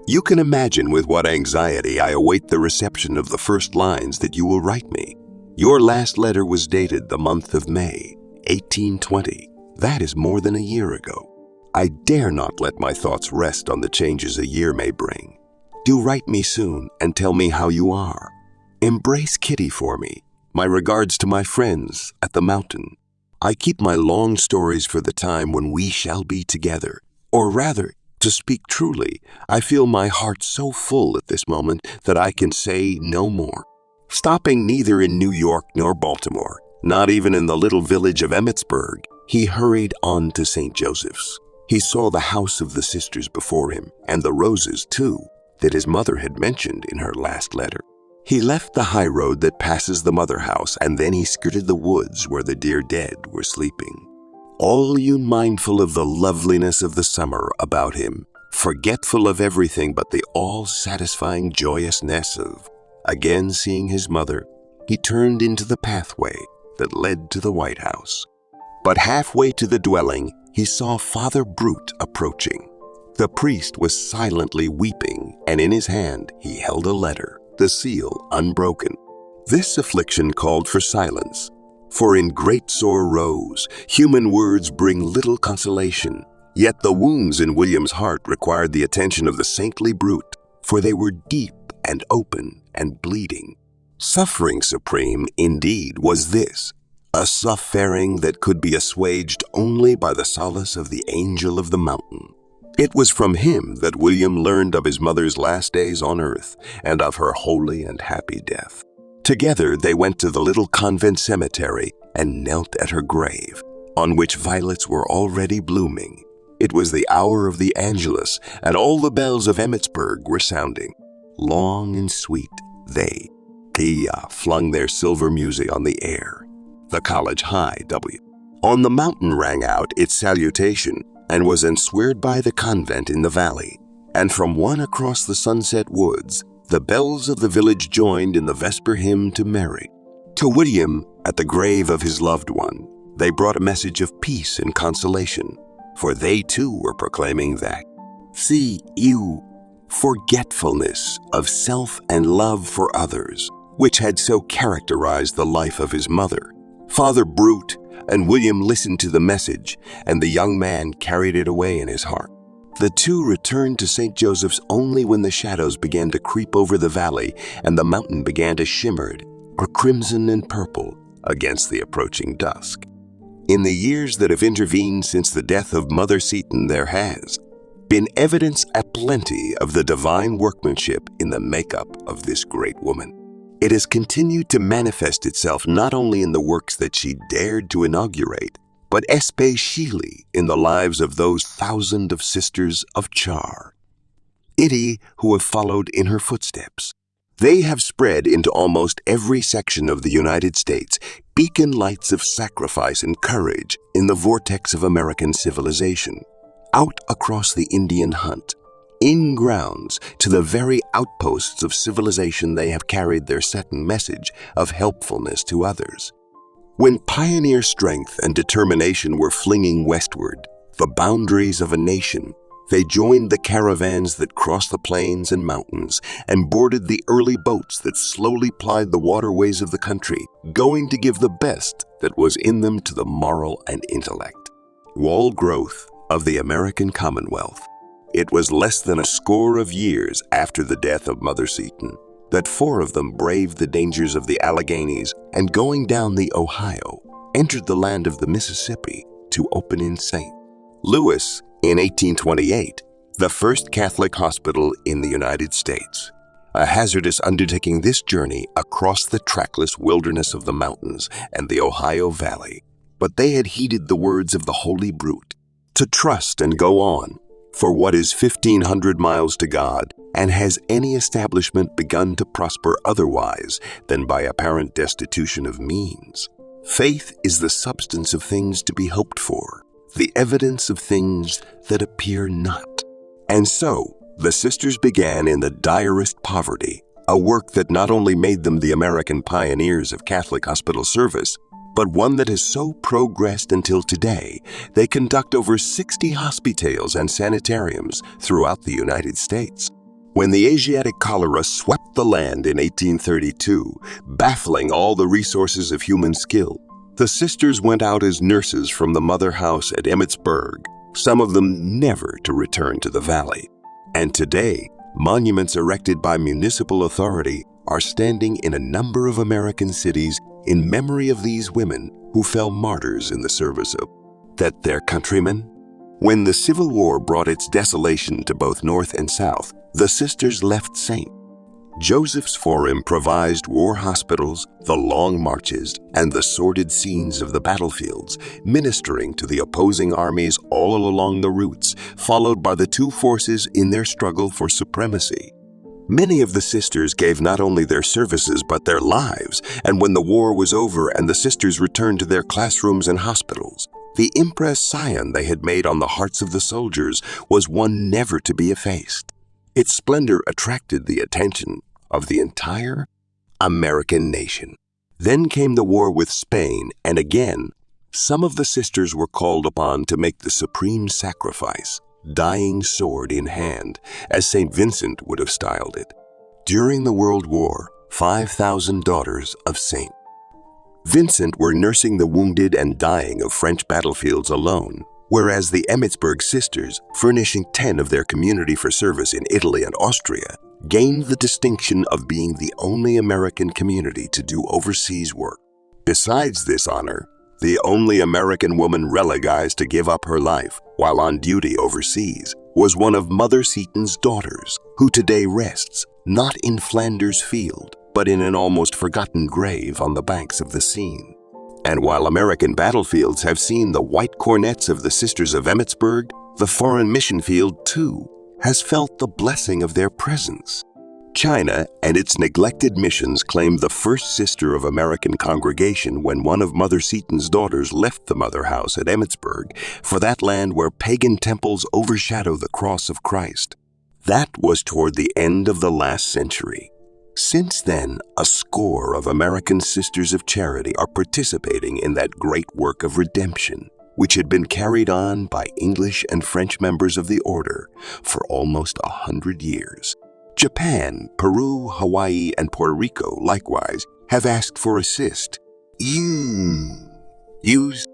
You can imagine with what anxiety I await the reception of the first lines that you will write me. Your last letter was dated the month of May, 1820. That is more than a year ago. I dare not let my thoughts rest on the changes a year may bring. Do write me soon and tell me how you are. Embrace Kitty for me. My regards to my friends at the mountain. I keep my long stories for the time when we shall be together. Or rather, to speak truly, I feel my heart so full at this moment that I can say no more. Stopping neither in New York nor Baltimore, not even in the little village of Emmitsburg, he hurried on to St. Joseph's. He saw the house of the sisters before him, and the roses, too, that his mother had mentioned in her last letter. He left the high road that passes the mother house, and then he skirted the woods where the dear dead were sleeping. All you mindful of the loveliness of the summer about him, forgetful of everything but the all-satisfying joyousness of again seeing his mother, he turned into the pathway that led to the White House. But halfway to the dwelling, he saw Father Brute approaching. The priest was silently weeping, and in his hand he held a letter, the seal unbroken. This affliction called for silence, for in great sore woes, human words bring little consolation. Yet the wounds in William's heart required the attention of the saintly Brute, for they were deep and open and bleeding. Suffering supreme, indeed, was this, a suffering that could be assuaged only by the solace of the Angel of the Mountain. It was from him that William learned of his mother's last days on earth and of her holy and happy death. Together they went to the little convent cemetery and knelt at her grave, on which violets were already blooming. It was the hour of the Angelus, and all the bells of Emmitsburg were sounding. Long and sweet they, Kia, flung their silver music on the air. The college high W. On the mountain rang out its salutation, and was ensweared by the convent in the valley, and from one across the sunset woods, the bells of the village joined in the vesper hymn to Mary. To William, at the grave of his loved one, they brought a message of peace and consolation, for they too were proclaiming that, See you, forgetfulness of self and love for others, which had so characterized the life of his mother. Father Brute and William listened to the message, and the young man carried it away in his heart. The two returned to St. Joseph's only when the shadows began to creep over the valley and the mountain began to shimmer, or crimson and purple, against the approaching dusk. In the years that have intervened since the death of Mother Seton, there has been evidence aplenty of the divine workmanship in the makeup of this great woman. It has continued to manifest itself not only in the works that she dared to inaugurate, but especially in the lives of those thousands of sisters of Char, Iti, who have followed in her footsteps. They have spread into almost every section of the United States, beacon lights of sacrifice and courage in the vortex of American civilization, out across the Indian hunt, in grounds to the very outposts of civilization. They have carried their Seton message of helpfulness to others. When pioneer strength and determination were flinging westward, the boundaries of a nation, they joined the caravans that crossed the plains and mountains and boarded the early boats that slowly plied the waterways of the country, going to give the best that was in them to the moral and intellect. Wall growth of the American Commonwealth. It was less than a score of years after the death of Mother Seton that 4 of them braved the dangers of the Alleghenies and, going down the Ohio, entered the land of the Mississippi to open in St. Louis in 1828, the first Catholic hospital in the United States. A hazardous undertaking, this journey across the trackless wilderness of the mountains and the Ohio Valley, but they had heeded the words of the Holy Brute to trust and go on. For what is 1,500 miles to God, and has any establishment begun to prosper otherwise than by apparent destitution of means? Faith is the substance of things to be hoped for, the evidence of things that appear not. And so, the sisters began in the direst poverty, a work that not only made them the American pioneers of Catholic hospital service, but one that has so progressed until today, they conduct over 60 hospitals and sanitariums throughout the United States. When the Asiatic cholera swept the land in 1832, baffling all the resources of human skill, the sisters went out as nurses from the mother house at Emmitsburg, some of them never to return to the valley. And today, monuments erected by municipal authority are standing in a number of American cities in memory of these women who fell martyrs in the service of their countrymen. When the Civil War brought its desolation to both North and South, the sisters left St. Joseph's for improvised war hospitals, the long marches, and the sordid scenes of the battlefields, ministering to the opposing armies all along the routes, followed by the two forces in their struggle for supremacy. Many of the sisters gave not only their services but their lives, and when the war was over and the sisters returned to their classrooms and hospitals, the impression they had made on the hearts of the soldiers was one never to be effaced. Its splendor attracted the attention of the entire American nation. Then came the war with Spain, and again, some of the sisters were called upon to make the supreme sacrifice, dying sword in hand, as St. Vincent would have styled it. During the World War, 5,000 daughters of St. Vincent were nursing the wounded and dying of French battlefields alone, whereas the Emmitsburg sisters, furnishing 10 of their community for service in Italy and Austria, gained the distinction of being the only American community to do overseas work. Besides this honor, the only American woman relegized to give up her life while on duty overseas was one of Mother Seton's daughters, who today rests not in Flanders Field, but in an almost forgotten grave on the banks of the Seine. And while American battlefields have seen the white cornets of the Sisters of Emmitsburg, the foreign mission field, too, has felt the blessing of their presence. China and its neglected missions claimed the first sister of American congregation when one of Mother Seton's daughters left the mother house at Emmitsburg for that land where pagan temples overshadow the cross of Christ. That was toward the end of the last century. Since then, a score of American Sisters of Charity are participating in that great work of redemption. which had been carried on by English and French members of the order for almost 100 years. Japan, Peru, Hawaii, and Puerto Rico, likewise, have asked for assist. Use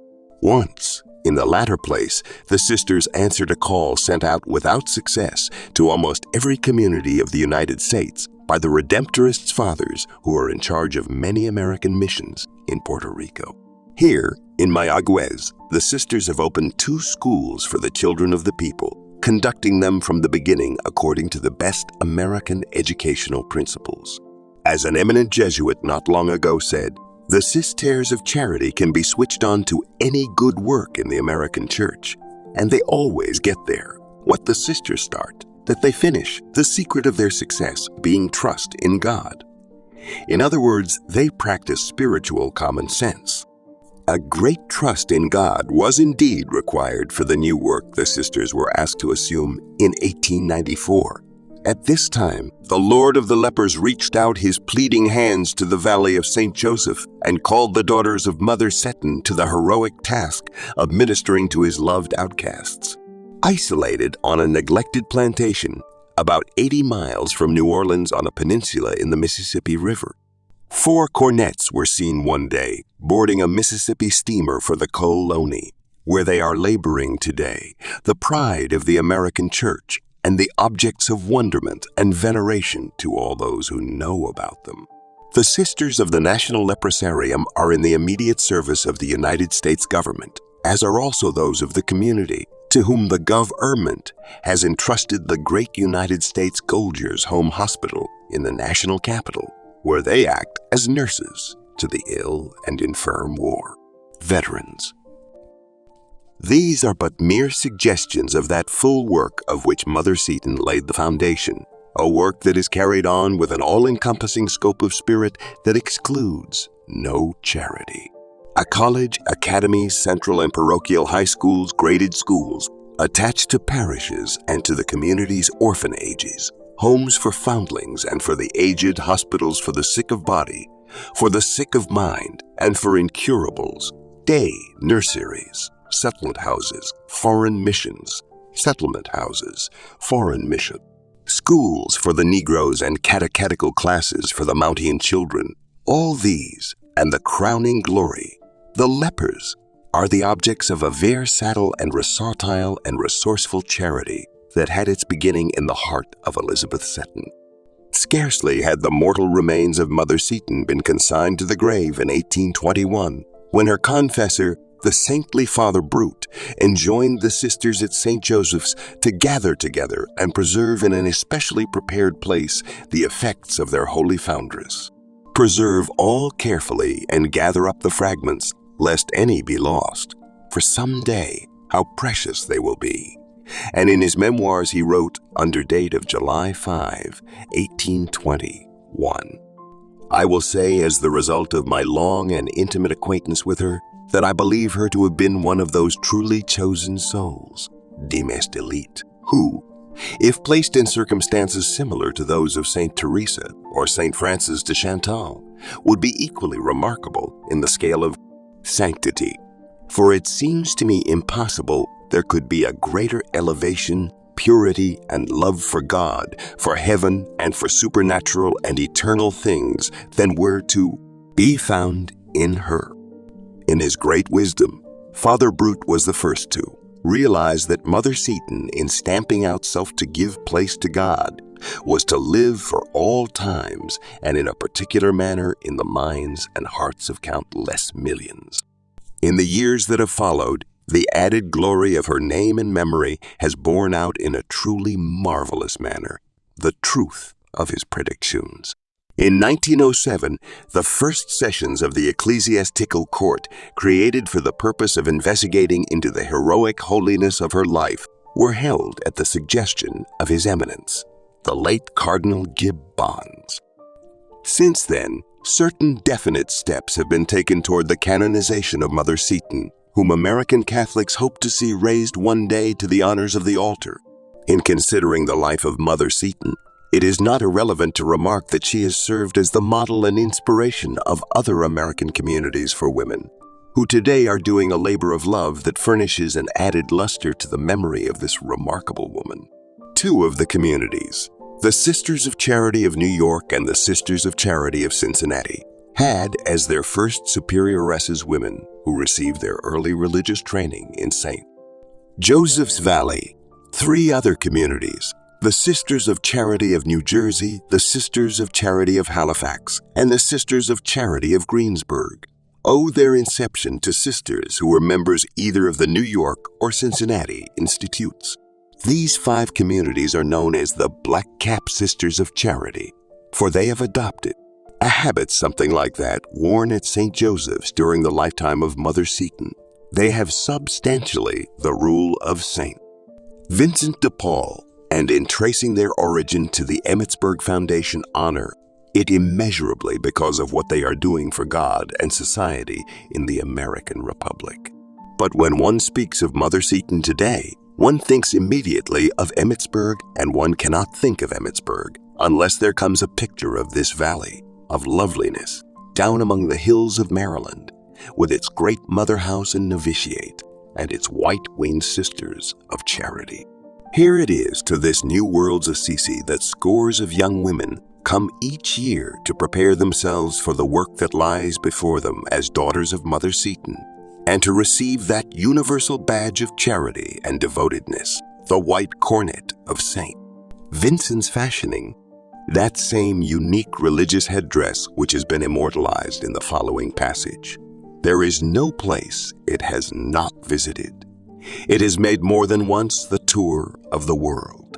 once. In the latter place, the sisters answered a call sent out without success to almost every community of the United States by the Redemptorists' fathers who are in charge of many American missions in Puerto Rico. Here, in Mayagüez, the sisters have opened 2 schools for the children of the people, conducting them from the beginning according to the best American educational principles. As an eminent Jesuit not long ago said, the sisters of charity can be switched on to any good work in the American church, and they always get there. What the sisters start, that they finish, the secret of their success being trust in God. In other words, they practice spiritual common sense. A great trust in God was indeed required for the new work the sisters were asked to assume in 1894. At this time, the Lord of the Lepers reached out his pleading hands to the valley of St. Joseph and called the daughters of Mother Seton to the heroic task of ministering to his loved outcasts. Isolated on a neglected plantation, about 80 miles from New Orleans on a peninsula in the Mississippi River, 4 cornets were seen one day boarding a Mississippi steamer for the Colony, where they are laboring today, the pride of the American church, and the objects of wonderment and veneration to all those who know about them. The Sisters of the National Leprosarium are in the immediate service of the United States government, as are also those of the community, to whom the government has entrusted the great United States Soldiers' Home Hospital in the national capital, where they act as nurses to the ill and infirm war veterans. These are but mere suggestions of that full work of which Mother Seton laid the foundation, a work that is carried on with an all-encompassing scope of spirit that excludes no charity. A college, academies, central and parochial high schools, graded schools, attached to parishes and to the community's orphanages, homes for foundlings and for the aged, hospitals for the sick of body, for the sick of mind, and for incurables, day nurseries, settlement houses, foreign missions, settlement houses, foreign mission, schools for the Negroes and catechetical classes for the Mountain children. All these, and the crowning glory, the lepers, are the objects of a versatile and versatile and resourceful charity that had its beginning in the heart of Elizabeth Seton. Scarcely had the mortal remains of Mother Seton been consigned to the grave in 1821, when her confessor, the saintly Father Brute, enjoined the sisters at St. Joseph's to gather together and preserve in an especially prepared place the effects of their holy foundress. Preserve all carefully and gather up the fragments, lest any be lost, for some day how precious they will be. And in his memoirs he wrote, under date of July 5, 1821, I will say, as the result of my long and intimate acquaintance with her, that I believe her to have been one of those truly chosen souls, dimes d'élite, who, if placed in circumstances similar to those of Saint Teresa or Saint Francis de Chantal, would be equally remarkable in the scale of sanctity. For it seems to me impossible there could be a greater elevation, purity, and love for God, for heaven, and for supernatural and eternal things than were to be found in her. In his great wisdom, Father Brute was the first to realize that Mother Seton, in stamping out self to give place to God, was to live for all times and in a particular manner in the minds and hearts of countless millions. In the years that have followed, the added glory of her name and memory has borne out in a truly marvelous manner the truth of his predictions. In 1907, the first sessions of the Ecclesiastical Court, created for the purpose of investigating into the heroic holiness of her life, were held at the suggestion of His Eminence, the late Cardinal Gibbons. Since then, certain definite steps have been taken toward the canonization of Mother Seton, whom American Catholics hope to see raised one day to the honors of the altar. In considering the life of Mother Seton, it is not irrelevant to remark that she has served as the model and inspiration of other American communities for women. who today are doing a labor of love that furnishes an added luster to the memory of this remarkable woman. Two of the communities, the Sisters of Charity of New York and the Sisters of Charity of Cincinnati, had as their first superioresses women who received their early religious training in St. Joseph's Valley. Three other communities, the Sisters of Charity of New Jersey, the Sisters of Charity of Halifax, and the Sisters of Charity of Greensburg, owe their inception to sisters who were members either of the New York or Cincinnati institutes. These five communities are known as the Black Cap Sisters of Charity, for they have adopted a habit something like that worn at St. Joseph's during the lifetime of Mother Seton. They have substantially the rule of St. Vincent de Paul, and in tracing their origin to the Emmitsburg Foundation honor it immeasurably because of what they are doing for God and society in the American Republic. But when one speaks of Mother Seton today, one thinks immediately of Emmitsburg, and one cannot think of Emmitsburg unless there comes a picture of this valley of loveliness down among the hills of Maryland, with its great mother house and novitiate, and its white-winged sisters of charity. Here it is to this new world's Assisi that scores of young women come each year to prepare themselves for the work that lies before them as daughters of Mother Seton, and to receive that universal badge of charity and devotedness, the white cornet of St. Vincent's fashioning, that same unique religious headdress which has been immortalized in the following passage. There is no place it has not visited. It has made more than once the tour of the world.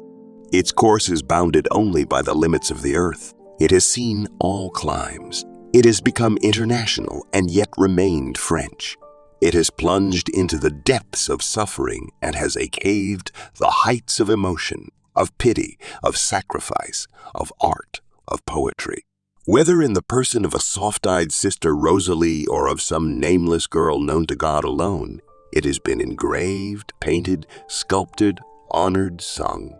Its course is bounded only by the limits of the earth. It has seen all climes. It has become international and yet remained French. It has plunged into the depths of suffering and has caved the heights of emotion, of pity, of sacrifice, of art, of poetry. Whether in the person of a soft-eyed Sister Rosalie or of some nameless girl known to God alone, it has been engraved, painted, sculpted, honored, sung.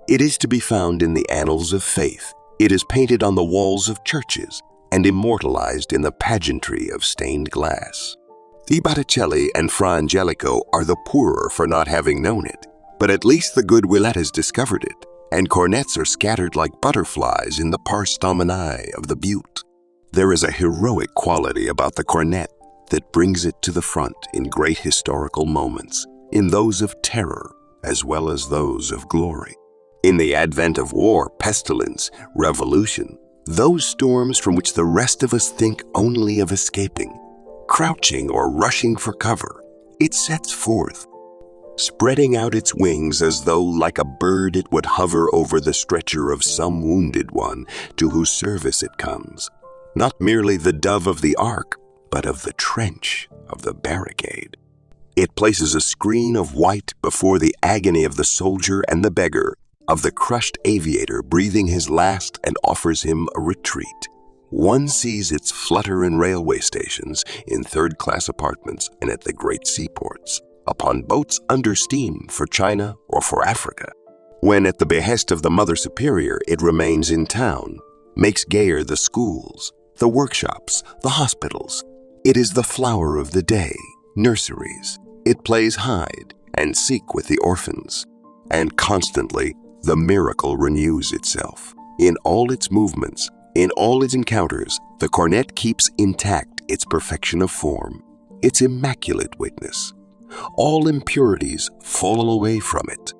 It is to be found in the annals of faith. It is painted on the walls of churches and immortalized in the pageantry of stained glass. The Botticelli and Fra Angelico are the poorer for not having known it, but at least the good Willettas discovered it, and cornets are scattered like butterflies in the pars domini of the butte. There is a heroic quality about the cornet that brings it to the front in great historical moments, in those of terror as well as those of glory. In the advent of war, pestilence, revolution, those storms from which the rest of us think only of escaping, crouching or rushing for cover, it sets forth, spreading out its wings as though like a bird it would hover over the stretcher of some wounded one to whose service it comes, not merely the dove of the ark, but of the trench of the barricade. It places a screen of white before the agony of the soldier and the beggar, of the crushed aviator breathing his last, and offers him a retreat. One sees its flutter in railway stations, in third-class apartments, and at the great seaports, upon boats under steam for China or for Africa. When at the behest of the Mother Superior it remains in town, makes gayer the schools, the workshops, the hospitals. It is the flower of the day, nurseries. It plays hide and seek with the orphans. And constantly the miracle renews itself. In all its movements, in all its encounters, the cornet keeps intact its perfection of form, its immaculate witness. All impurities fall away from it.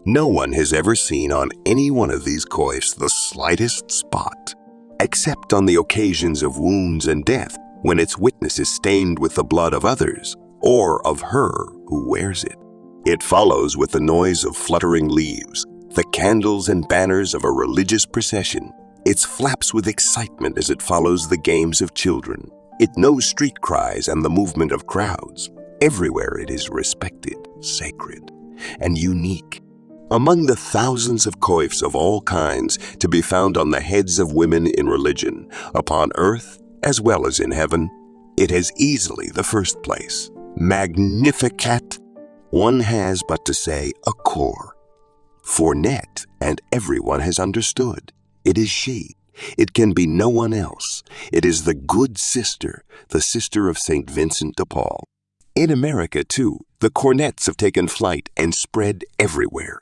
No one has ever seen on any one of these coifs the slightest spot, except on the occasions of wounds and death, when its witness is stained with the blood of others, or of her who wears it. It follows with the noise of fluttering leaves, the candles and banners of a religious procession. It flaps with excitement as it follows the games of children. It knows street cries and the movement of crowds. Everywhere it is respected, sacred, and unique. Among the thousands of coifs of all kinds to be found on the heads of women in religion, upon earth as well as in heaven, it has easily the first place. Magnificat! One has but to say a core. Fournette, and everyone has understood. It is she. It can be no one else. It is the good sister, the sister of St. Vincent de Paul. In America, too, the cornets have taken flight and spread everywhere.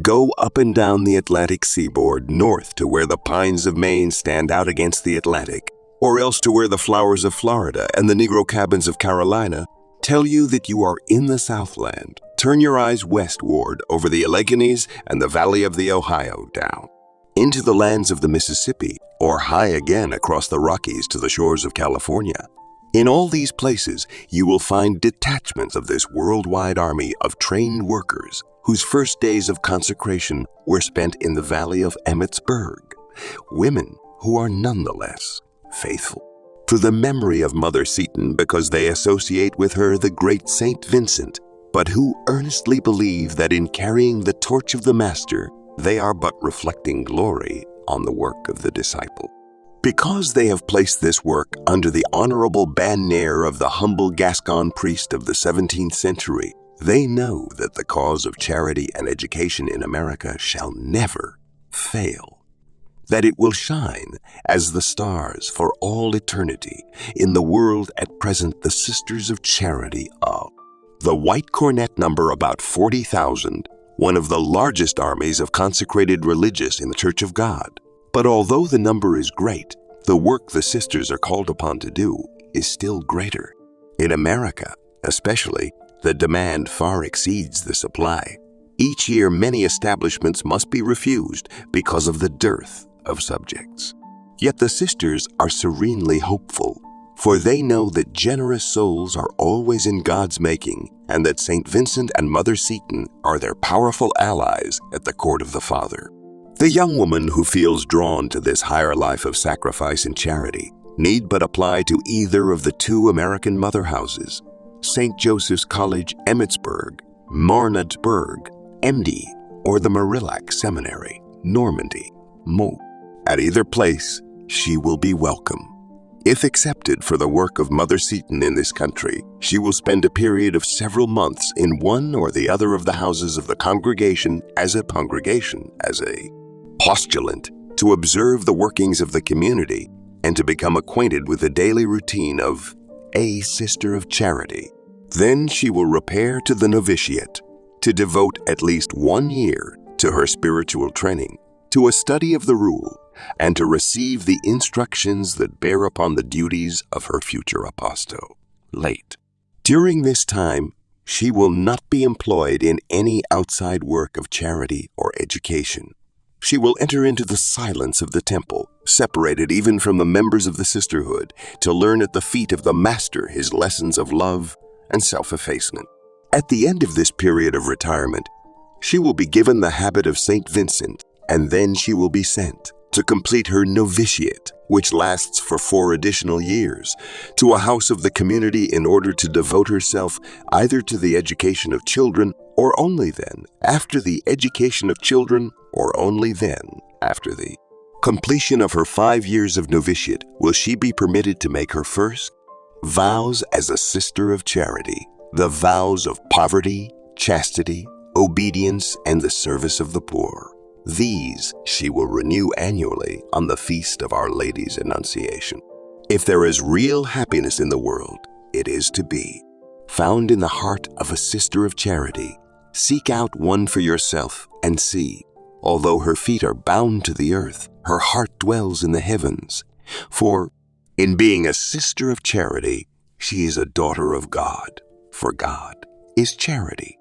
Go up and down the Atlantic seaboard north to where the pines of Maine stand out against the Atlantic, or else to where the flowers of Florida and the Negro cabins of Carolina tell you that you are in the Southland. Turn your eyes westward over the Alleghenies and the valley of the Ohio down, into the lands of the Mississippi, or high again across the Rockies to the shores of California. In all these places, you will find detachments of this worldwide army of trained workers whose first days of consecration were spent in the valley of Emmitsburg, women who are nonetheless faithful to the memory of Mother Seton because they associate with her the great Saint Vincent, but who earnestly believe that in carrying the torch of the Master, they are but reflecting glory on the work of the disciple. Because they have placed this work under the honorable bannier of the humble Gascon priest of the 17th century, they know that the cause of charity and education in America shall never fail, that it will shine as the stars for all eternity in the world at present the Sisters of Charity of. The White Cornet number about 40,000, one of the largest armies of consecrated religious in the Church of God. But although the number is great, the work the sisters are called upon to do is still greater. In America, especially, the demand far exceeds the supply. Each year, many establishments must be refused because of the dearth of subjects. Yet the sisters are serenely hopeful, for they know that generous souls are always in God's making and that St. Vincent and Mother Seton are their powerful allies at the court of the Father. The young woman who feels drawn to this higher life of sacrifice and charity need but apply to either of the two American mother houses, St. Joseph's College, Emmitsburg, Marnottsburg, MD, or the Marillac Seminary, Normandy, Meaux. At either place, she will be welcome. If accepted for the work of Mother Seton in this country, she will spend a period of several months in one or the other of the houses of the congregation, as a postulant, to observe the workings of the community and to become acquainted with the daily routine of a Sister of Charity. Then she will repair to the novitiate to devote at least 1 year to her spiritual training, to a study of the rule, and to receive the instructions that bear upon the duties of her future apostolate. During this time, she will not be employed in any outside work of charity or education. She will enter into the silence of the temple, separated even from the members of the sisterhood, to learn at the feet of the Master his lessons of love and self-effacement. At the end of this period of retirement, she will be given the habit of St. Vincent, and then she will be sent to complete her novitiate, which lasts for 4 additional years, to a house of the community in order to devote herself either to the education of children, or only then, after the education of children, or only then, after the completion of her 5 years of novitiate, will she be permitted to make her first vows as a Sister of Charity, the vows of poverty, chastity, obedience, and the service of the poor. These she will renew annually on the feast of Our Lady's Annunciation. If there is real happiness in the world, it is to be found in the heart of a Sister of Charity. Seek out one for yourself and see, although her feet are bound to the earth, her heart dwells in the heavens. For in being a Sister of Charity, she is a daughter of God, for God is charity.